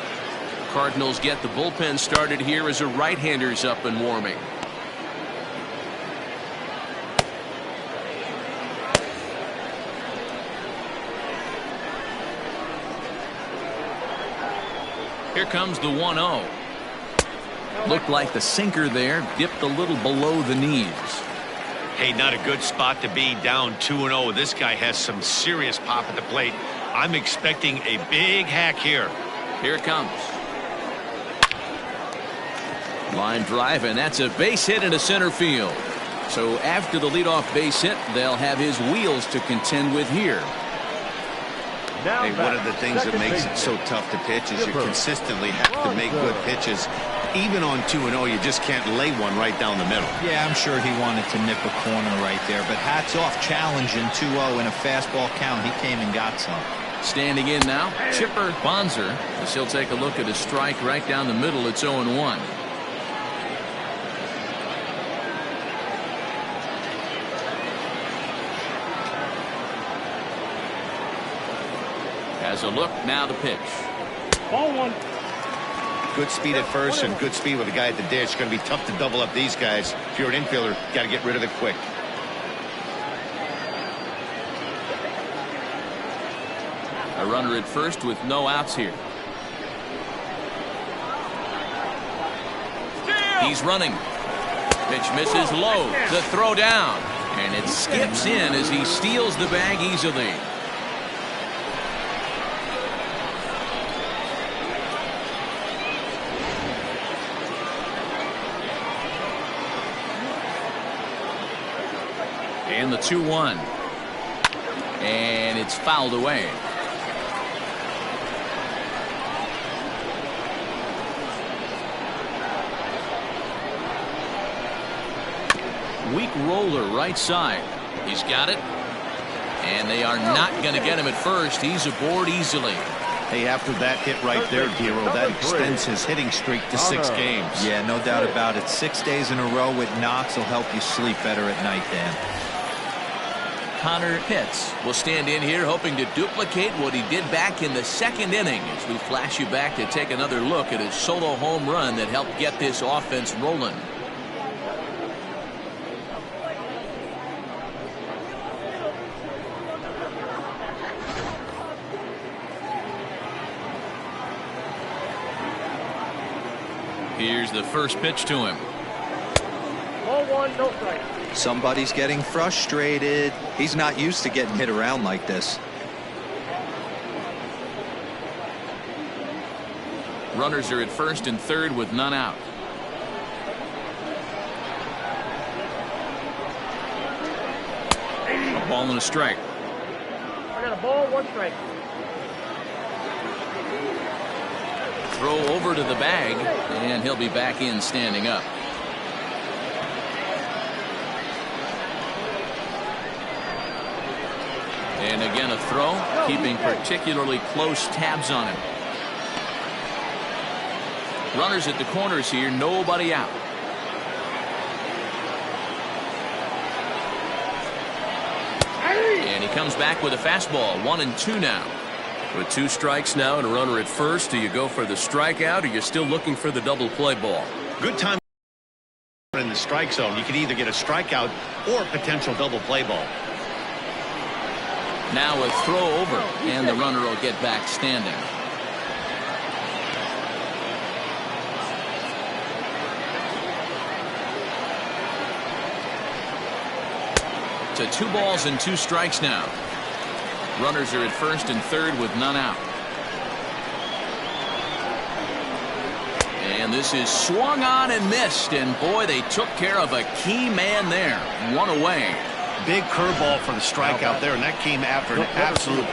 Cardinals get the bullpen started here as a right-hander's up and warming. Here comes the 1-0. Looked like the sinker there dipped a little below the knees. Hey, not a good spot to be, down 2-0. This guy has some serious pop at the plate. I'm expecting a big hack here. Here it comes. Line drive, and that's a base hit into center field. So after the leadoff base hit, they'll have his wheels to contend with here. Hey, one of the things that makes it so tough to pitch is you consistently have to make good pitches. Even on 2-0, you just can't lay one right down the middle. Yeah, I'm sure he wanted to nip a corner right there, but hats off, challenging 2-0 in a fastball count. He came and got some. Standing in now, Chipper Bonzer, as he'll take a look at a strike right down the middle. It's 0-1. Has a look, now the pitch. Ball 1. Good speed at first and good speed with the guy at the dish. It's going to be tough to double up these guys. If you're an infielder, got to get rid of it quick. A runner at first with no outs here. He's running. Pitch misses low. The throw down. And it skips in as he steals the bag easily. And the 2-1. And it's fouled away. Weak roller right side. He's got it. And they are not going to get him at first. He's aboard easily. Hey, after that hit right there, Giro, that extends his hitting streak to 6 games. Yeah, no doubt about it. 6 days in a row with knocks will help you sleep better at night, Dan. Connor Pitts will stand in here hoping to duplicate what he did back in the 2nd inning as we flash you back to take another look at his solo home run that helped get this offense rolling. Here's the first pitch to him. Ball 1, no strike. Somebody's getting frustrated. He's not used to getting hit around like this. Runners are at first and third with none out. A ball and a strike. I got a ball, 1 strike. Throw over to the bag, and he'll be back in standing up. And again a throw, keeping particularly close tabs on him. Runners at the corners here, nobody out. comes back with a fastball. 1-2 now. With 2 strikes now and a runner at first, do you go for the strikeout or you're still looking for the double play ball? Good time in the strike zone. You can either get a strikeout or a potential double play ball. Now a throw over, and the runner will get back standing. To 2 balls and 2 strikes now. Runners are at first and third with none out. And this is swung on and missed, and boy, they took care of a key man there. 1 away. Big curveball for the strikeout there, and that came after an absolute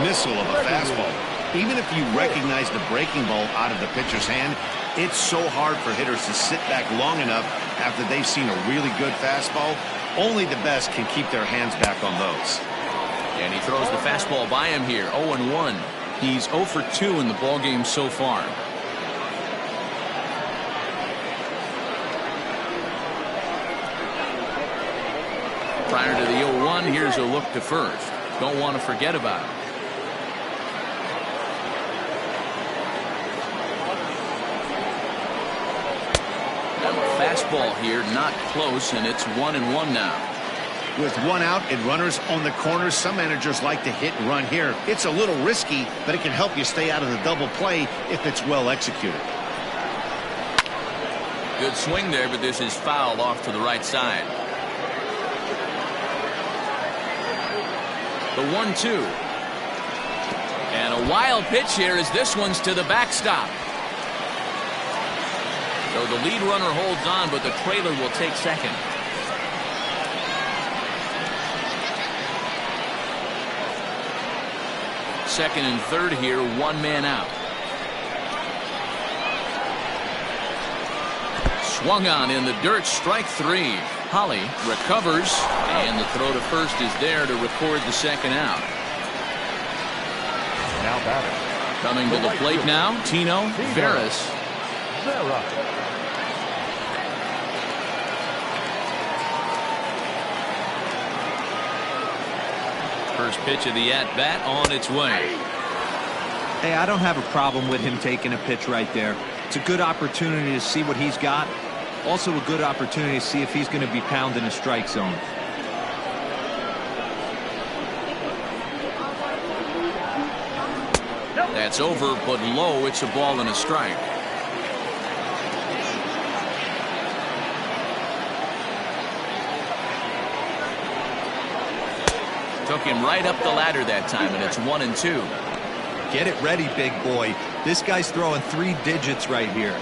missile of a fastball. Even if you recognize the breaking ball out of the pitcher's hand, it's so hard for hitters to sit back long enough after they've seen a really good fastball. Only the best can keep their hands back on those. And he throws the fastball by him here. 0-1. He's 0 for 2 in the ballgame so far. Prior to the 0-1, here's a look to first. Don't want to forget about it. Now a fastball here, not close, and it's 1-1 now. With 1 out and runners on the corners, some managers like to hit and run here. It's a little risky, but it can help you stay out of the double play if it's well executed. Good swing there, but this is fouled off to the right side. The 1-2. And a wild pitch here as this one's to the backstop. So the lead runner holds on, but the trailer will take second. Second and third here, 1 man out. Swung on in the dirt, strike 3. Holly recovers, and the throw to first is there to record the second out. Now batting. Coming to the plate now, Tino Veras. First pitch of the at-bat on its way. Hey, I don't have a problem with him taking a pitch right there. It's a good opportunity to see what he's got. Also a good opportunity to see if he's going to be pounding a strike zone. That's over, but low. It's a ball and a strike. Took him right up the ladder that time, and it's 1-2. Get it ready, big boy. This guy's throwing 3 digits right here.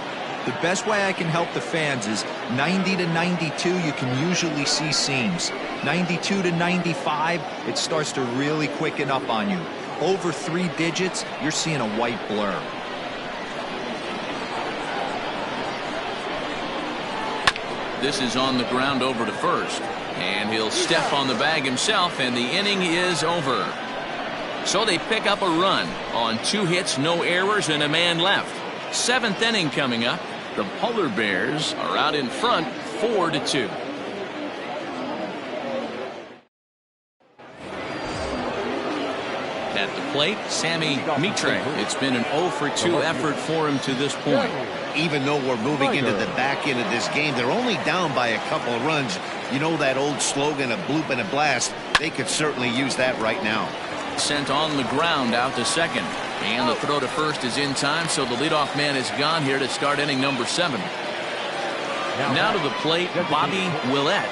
The best way I can help the fans is 90 to 92, you can usually see seams. 92 to 95, it starts to really quicken up on you. Over 3 digits, you're seeing a white blur. This is on the ground over to first. And he'll step on the bag himself, and the inning is over. So they pick up a run on 2 hits, no errors, and a man left. 7th inning coming up. The Polar Bears are out in front, 4-2. At the plate, Sammy Mitre. It's been an 0 for 2 effort for him to this point. Even though we're moving into the back end of this game, they're only down by a couple of runs. You know that old slogan, a bloop and a blast. They could certainly use that right now. Sent on the ground out to second. And the throw to first is in time, so the leadoff man is gone here to start inning number 7. Now to the plate, Bobby Willett.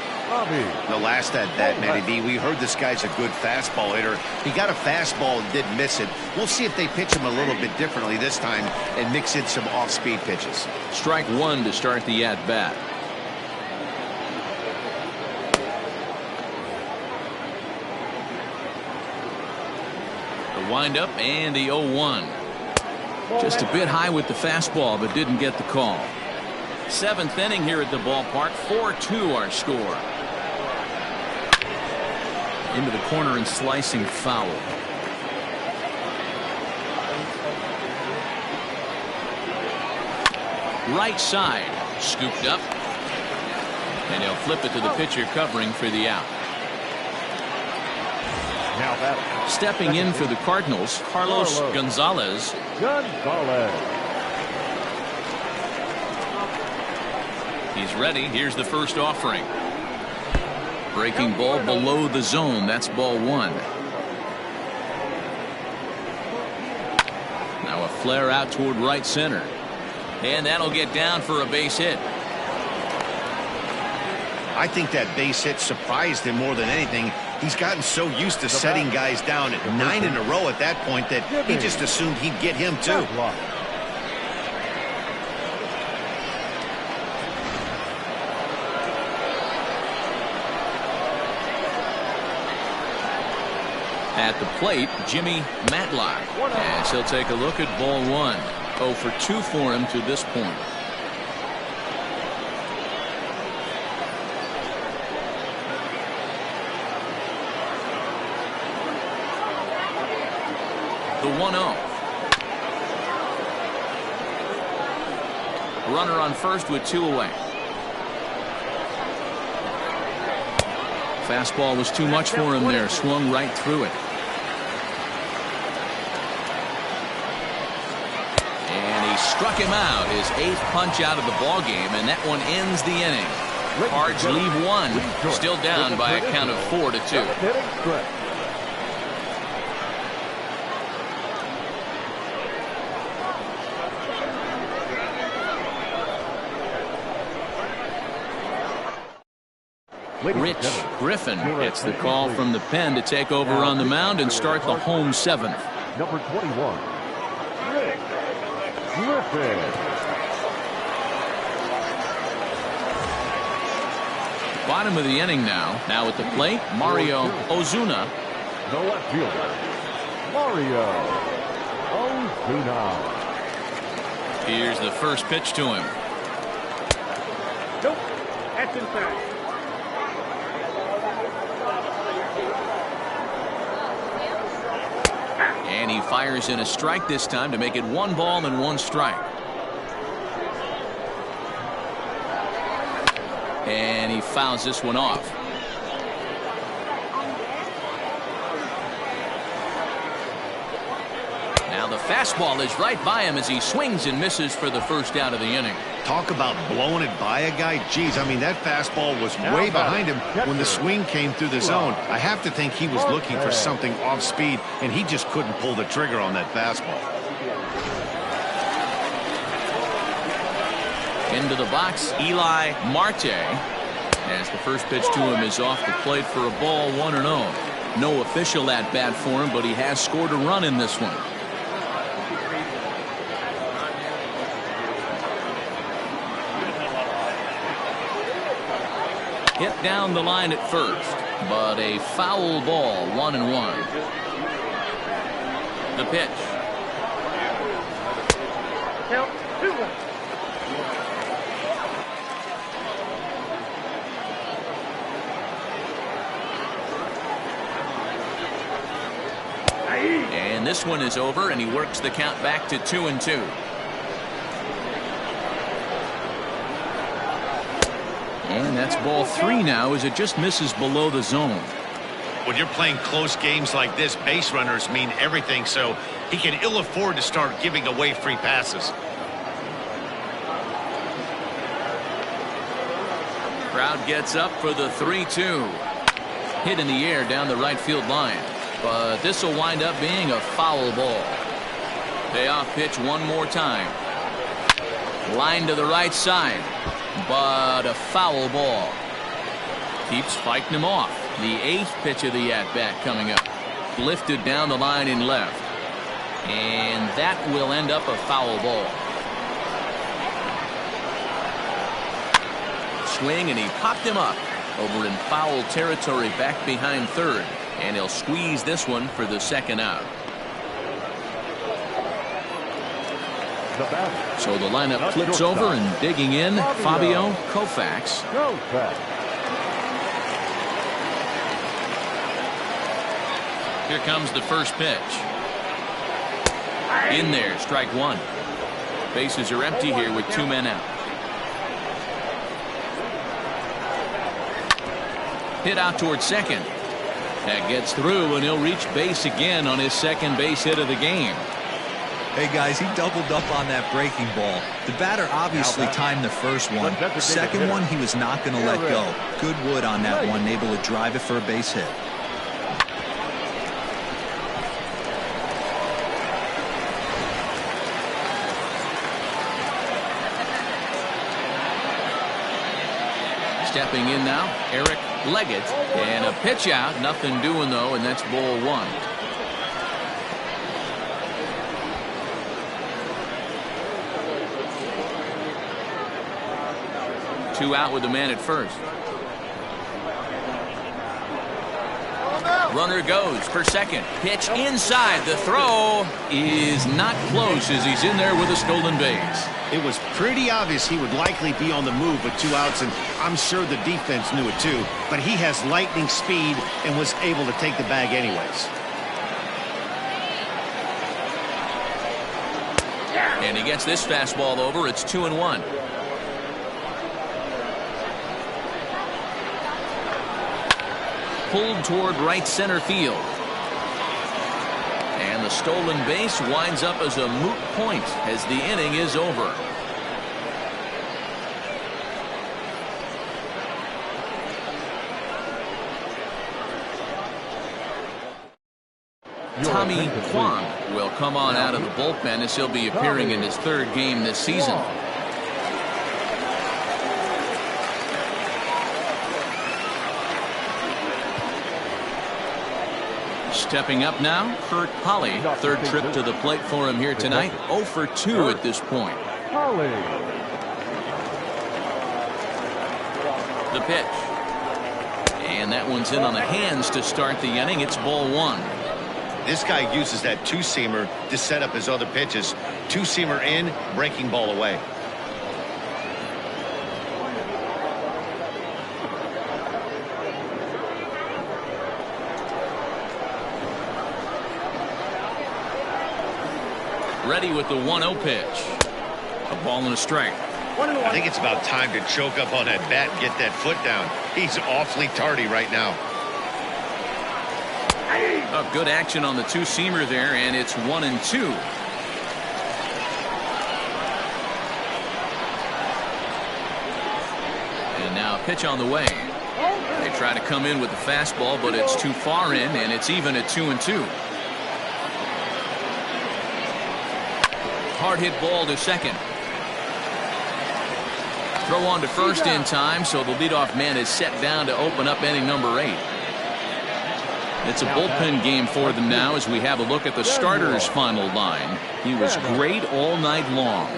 The last at that, Matty B, we heard this guy's a good fastball hitter. He got a fastball and did miss it. We'll see if they pitch him a little bit differently this time and mix in some off-speed pitches. Strike 1 to start the at-bat. The windup and the 0-1. Just a bit high with the fastball, but didn't get the call. 7th inning here at the ballpark. 4-2 our score. Into the corner and slicing foul. Right side, scooped up, and he'll flip it to the pitcher covering for the out. Now that Stepping in for the Cardinals, Carlos Gonzalez. He's ready. Here's the first offering. Breaking ball below the zone. That's ball one. Now a flare out toward right center. And that'll get down for a base hit. I think that base hit surprised him more than anything. He's gotten so used to setting guys down at 9 in a row at that point that he just assumed he'd get him too. At the plate, Jimmy Matlock. As he'll take a look at ball one. 0 for 2 for him to this point. The 1-0. Runner on first with 2 away. Fastball was too much for him there. Swung right through it. And he struck him out. His 8th punch out of the ball game, and that one ends the inning. Cards leave one. Still down by a count of 4-2. Rich Griffin gets the call from the pen to take over on the mound and start the home 7th. Number 21, Rich Griffin. Bottom of the inning now. Now at the plate, Mario Ozuna. The left fielder, Mario Ozuna. Here's the first pitch to him. Nope. That's inside. And he fires in a strike this time to make it 1 ball and 1 strike. And he fouls this one off. Now the fastball is right by him as he swings and misses for the first out of the inning. Talk about blowing it by a guy. Geez, I mean, that fastball was way behind him when the swing came through the zone. I have to think he was looking for something off speed, and he just couldn't pull the trigger on that fastball. Into the box, Eli Marte. As the first pitch to him is off the plate for a ball, 1-0. No official at bat for him, but he has scored a run in this one. Hit down the line at first, but a foul ball, 1-1. The pitch. Count 2-1. And this one is over, and he works the count back to 2-2. And that's ball 3 now as it just misses below the zone. When you're playing close games like this, base runners mean everything, so he can ill afford to start giving away free passes. Crowd gets up for the 3-2. Hit in the air down the right field line. But this will wind up being a foul ball. Payoff pitch one more time. Line to the right side. But a foul ball. Keeps fighting him off. The 8th pitch of the at-bat coming up. Lifted down the line in left. And that will end up a foul ball. Swing, and he popped him up. Over in foul territory back behind third. And he'll squeeze this one for the 2nd out. So the lineup flips over, and digging in, Fabio Koufax. Here comes the first pitch. In there, strike 1. Bases are empty here with 2 men out. Hit out towards second. That gets through, and he'll reach base again on his second base hit of the game. Hey, guys, he doubled up on that breaking ball. The batter obviously timed the first one. Second one, he was not going to let go. Good wood on that one, able to drive it for a base hit. Stepping in now, Eric Leggett, and a pitch out. Nothing doing, though, and that's ball one. Two out with the man at first. Runner goes for second. Pitch inside. The throw is not close as he's in there with a stolen base. It was pretty obvious he would likely be on the move with 2 outs, and I'm sure the defense knew it too. But he has lightning speed and was able to take the bag anyways. And he gets this fastball over. It's 2-1. Pulled toward right center field. And the stolen base winds up as a moot point as the inning is over. Tommy Kwon will come on out of the bullpen as he'll be appearing in his third game this season. Stepping up now, Kurt Holly. Third trip to the plate for him here tonight. 0 for 2 at this point. The pitch. And that one's in on the hands to start the inning. It's ball one. This guy uses that two-seamer to set up his other pitches. Two-seamer in, breaking ball away. Ready with the 1-0 pitch. A ball and a strike. I think it's about time to choke up on that bat and get that foot down. He's awfully tardy right now. Oh, good action on the two-seamer there, and it's 1-2. And now a pitch on the way. They try to come in with the fastball, but it's too far in, and it's even at 2-2. Hard hit ball to second. Throw on to first in time, so the leadoff man is set down to open up inning number 8. It's a bullpen game for them now as we have a look at the starter's final line. He was great all night long.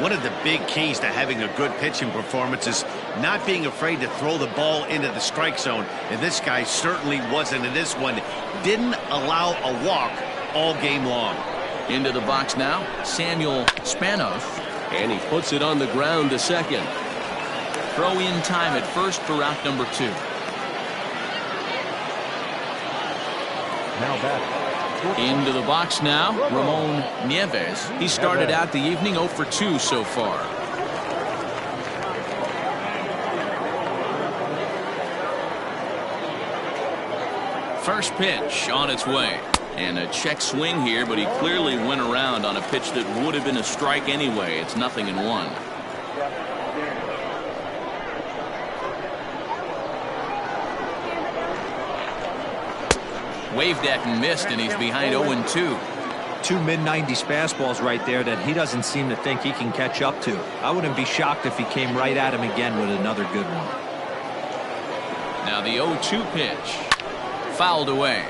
One of the big keys to having a good pitching performance is not being afraid to throw the ball into the strike zone. And this guy certainly wasn't in this one. Didn't allow a walk all game long. Into the box now, Samuel Spanos. And he puts it on the ground to second. Throw in time at first for out number 2. Now back. Into the box now, Ramon Nieves. He started out the evening 0 for 2 so far. First pitch on its way. And a check swing here, but he clearly went around on a pitch that would have been a strike anyway. It's 0-1. Waved at and missed, and he's behind 0-2. 2 mid-90s fastballs right there that he doesn't seem to think he can catch up to. I wouldn't be shocked if he came right at him again with another good one. Now the 0-2 pitch. Fouled away.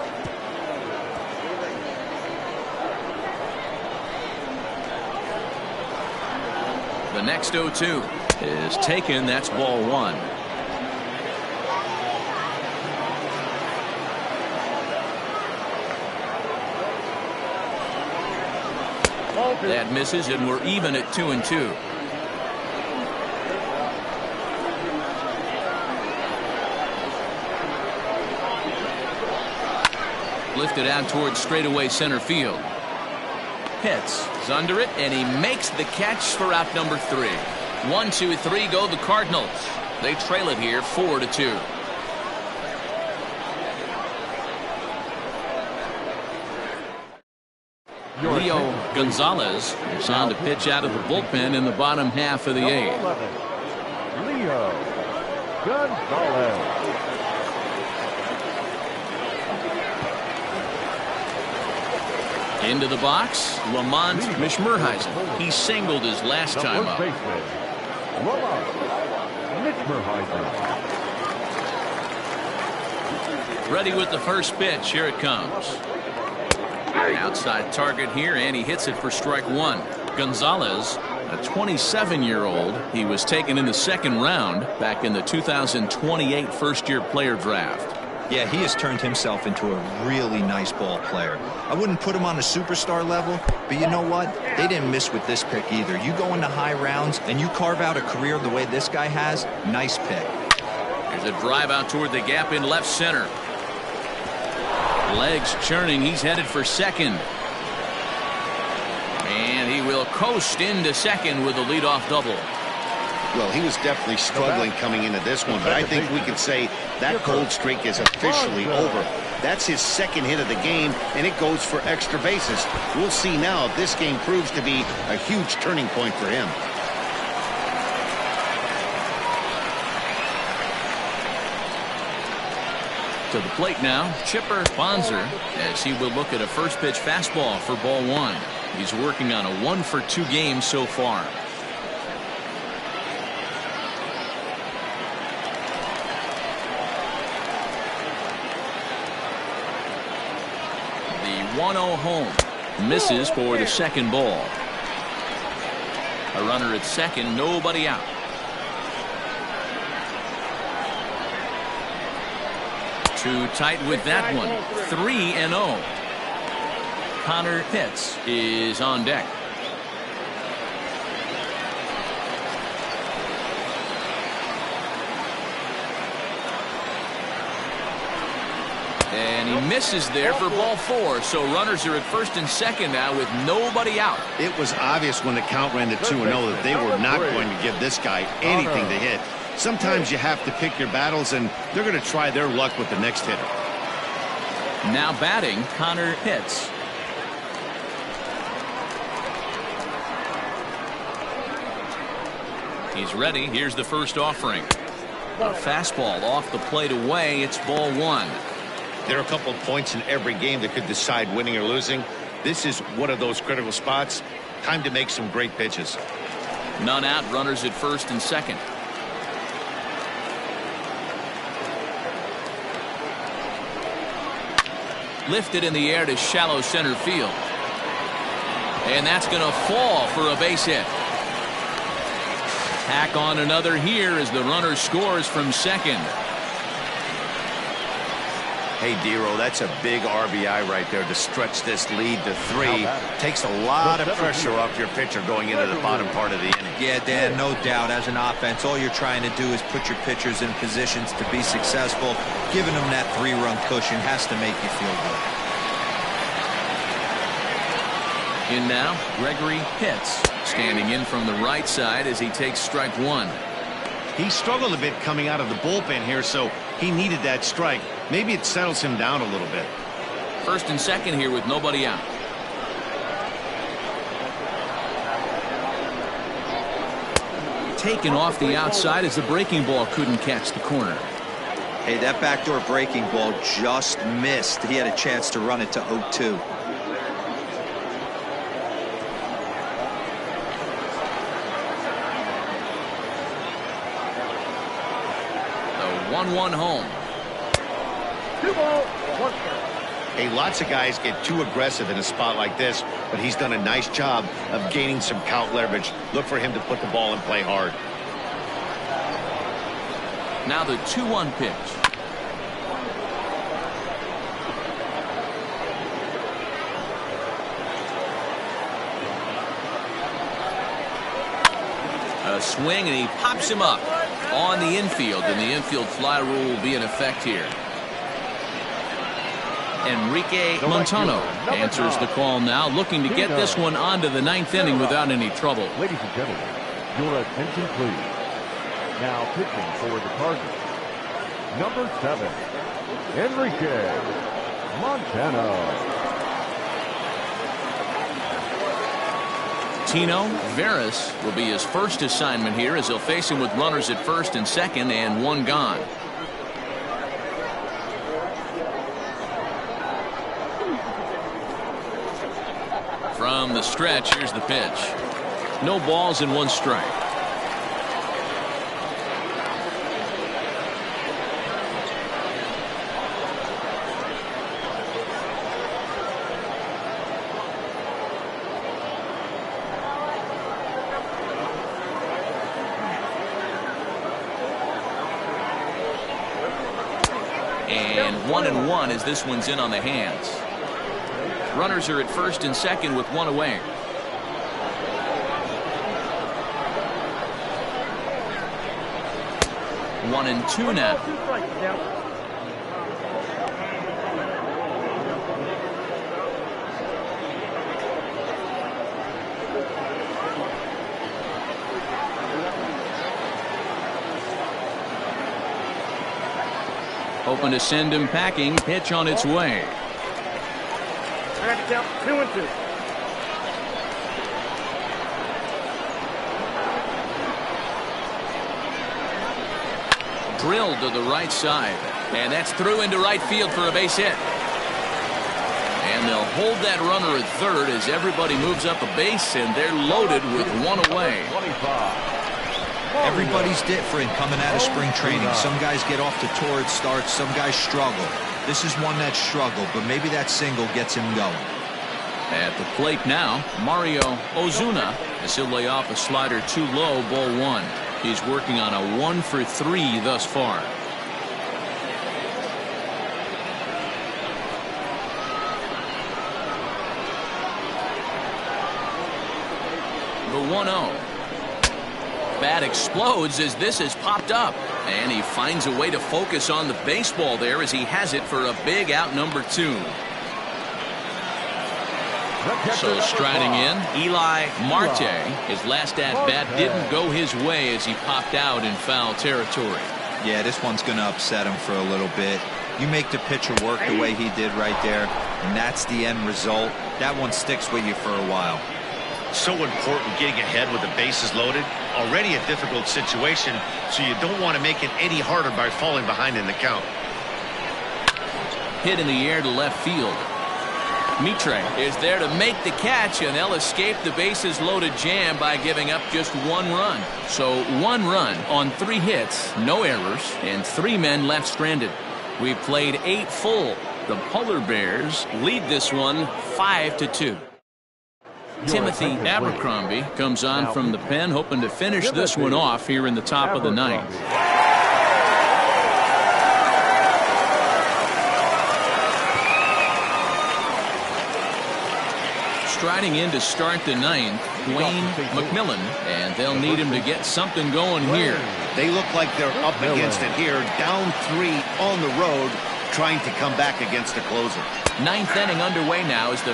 The next 0-2 is taken. That's ball one. That misses, and we're even at 2-2. Lifted out towards straightaway center field. Pitts is under it, and he makes the catch for out number 3. 1, 2, 3 go the Cardinals. They trail it here 4-2. Leo Gonzalez is on to pitch out of the bullpen in the bottom half of the eighth. 11, Leo Gonzalez. Into the box, Lamont Mishmerheisen. He singled his last time up. Ready with the first pitch. Here it comes. Outside target here, and he hits it for strike one. Gonzalez, a 27-year-old. He was taken in the second round back in the 2028 first-year player draft. Yeah, he has turned himself into a really nice ball player. I wouldn't put him on a superstar level, but you know what? They didn't miss with this pick either. You go into high rounds and you carve out a career the way this guy has, nice pick. There's a drive out toward the gap in left center. Legs churning. He's headed for second. And he will coast into second with a leadoff double. Well, he was definitely struggling coming into this one, but I think we can say that cold streak is officially over. That's his second hit of the game, and it goes for extra bases. We'll see now if this game proves to be a huge turning point for him. To the plate now, Chipper Bonser, as he will look at a first pitch fastball for ball one. He's working on a 1-for-2 game so far. The 1-0 home misses for the second ball. A runner at second, nobody out. Too tight with that one. 3-0. Connor Pitts is on deck. And he misses there for ball four. So runners are at first and second now with nobody out. It was obvious when the count ran to 2-0 that they were not going to give this guy anything to hit. Sometimes you have to pick your battles, and they're going to try their luck with the next hitter. Now batting, Connor Pitts. He's ready. Here's the first offering. A fastball off the plate away. It's ball one. There are a couple of points in every game that could decide winning or losing. This is one of those critical spots. Time to make some great pitches. None out. Runners at first and second. Lifted in the air to shallow center field. And that's going to fall for a base hit. Tack on another here as the runner scores from second. Hey, Dero, that's a big RBI right there to stretch this lead to 3. Takes a lot of pressure off your pitcher going into the bottom part of the inning. Yeah, Dan, no doubt. As an offense, all you're trying to do is put your pitchers in positions to be successful. Giving them that 3-run cushion has to make you feel good. In now, Gregory Pitts, standing in from the right side as he takes strike one. He struggled a bit coming out of the bullpen here, so he needed that strike. Maybe it settles him down a little bit. First and second here with nobody out. Taken off the outside as the breaking ball couldn't catch the corner. Hey, that backdoor breaking ball just missed. He had a chance to run it to 0-2. The 1-1 home. 2 balls, 1 strike. Hey, lots of guys get too aggressive in a spot like this, but he's done a nice job of gaining some count leverage. Look for him to put the ball in play hard. Now the 2-1 pitch. A swing, and he pops him up on the infield, and the infield fly rule will be in effect here. Enrique Montano answers the call now, looking to get this one onto the 9th inning without any trouble. Ladies and gentlemen, your attention please. Now pitching for the Cardinals, number 7, Enrique Montano. Patino. Veras will be his first assignment here as he'll face him with runners at first and second and one gone. From the stretch, here's the pitch. No balls and one strike. And 1-1 as this one's in on the hands. Runners are at first and second with one away. One and two now. Hoping to send him packing. Pitch on its way. I got to count 2-2. Drilled to the right side. And that's through into right field for a base hit. And they'll hold that runner at third as everybody moves up a base, and they're loaded with one away. 25. Everybody's different coming out of spring training. Some guys get off to torrid starts. Some guys struggle. This is one that struggled, but maybe that single gets him going. At the plate now, Mario Ozuna as he'll lay off a slider too low, ball one. He's working on a 1-for-3 thus far. The 1-0. Bat explodes as this has popped up, and he finds a way to focus on the baseball there as he has it for a big out number two. So striding in, Eli Marte. His last at bat didn't go his way as he popped out in foul territory. Yeah, this one's going to upset him for a little bit. You make the pitcher work the way he did right there, and that's the end result. That one sticks with you for a while. So important getting ahead with the bases loaded. Already a difficult situation, so you don't want to make it any harder by falling behind in the count. Hit in the air to left field. Mitre is there to make the catch, and they'll escape the bases loaded jam by giving up just one run. So 1 run on 3 hits, no errors, and 3 men left stranded. We've played 8 full. The Polar Bears lead this one 5-2. Timothy Abercrombie comes on from the pen, hoping to finish this one off here in the top of the 9th. Striding in to start the 9th, Wayne McMillan, and they'll need him to get something going here. They look like they're up against it here, down 3 on the road, trying to come back against a closer. 9th inning underway now as the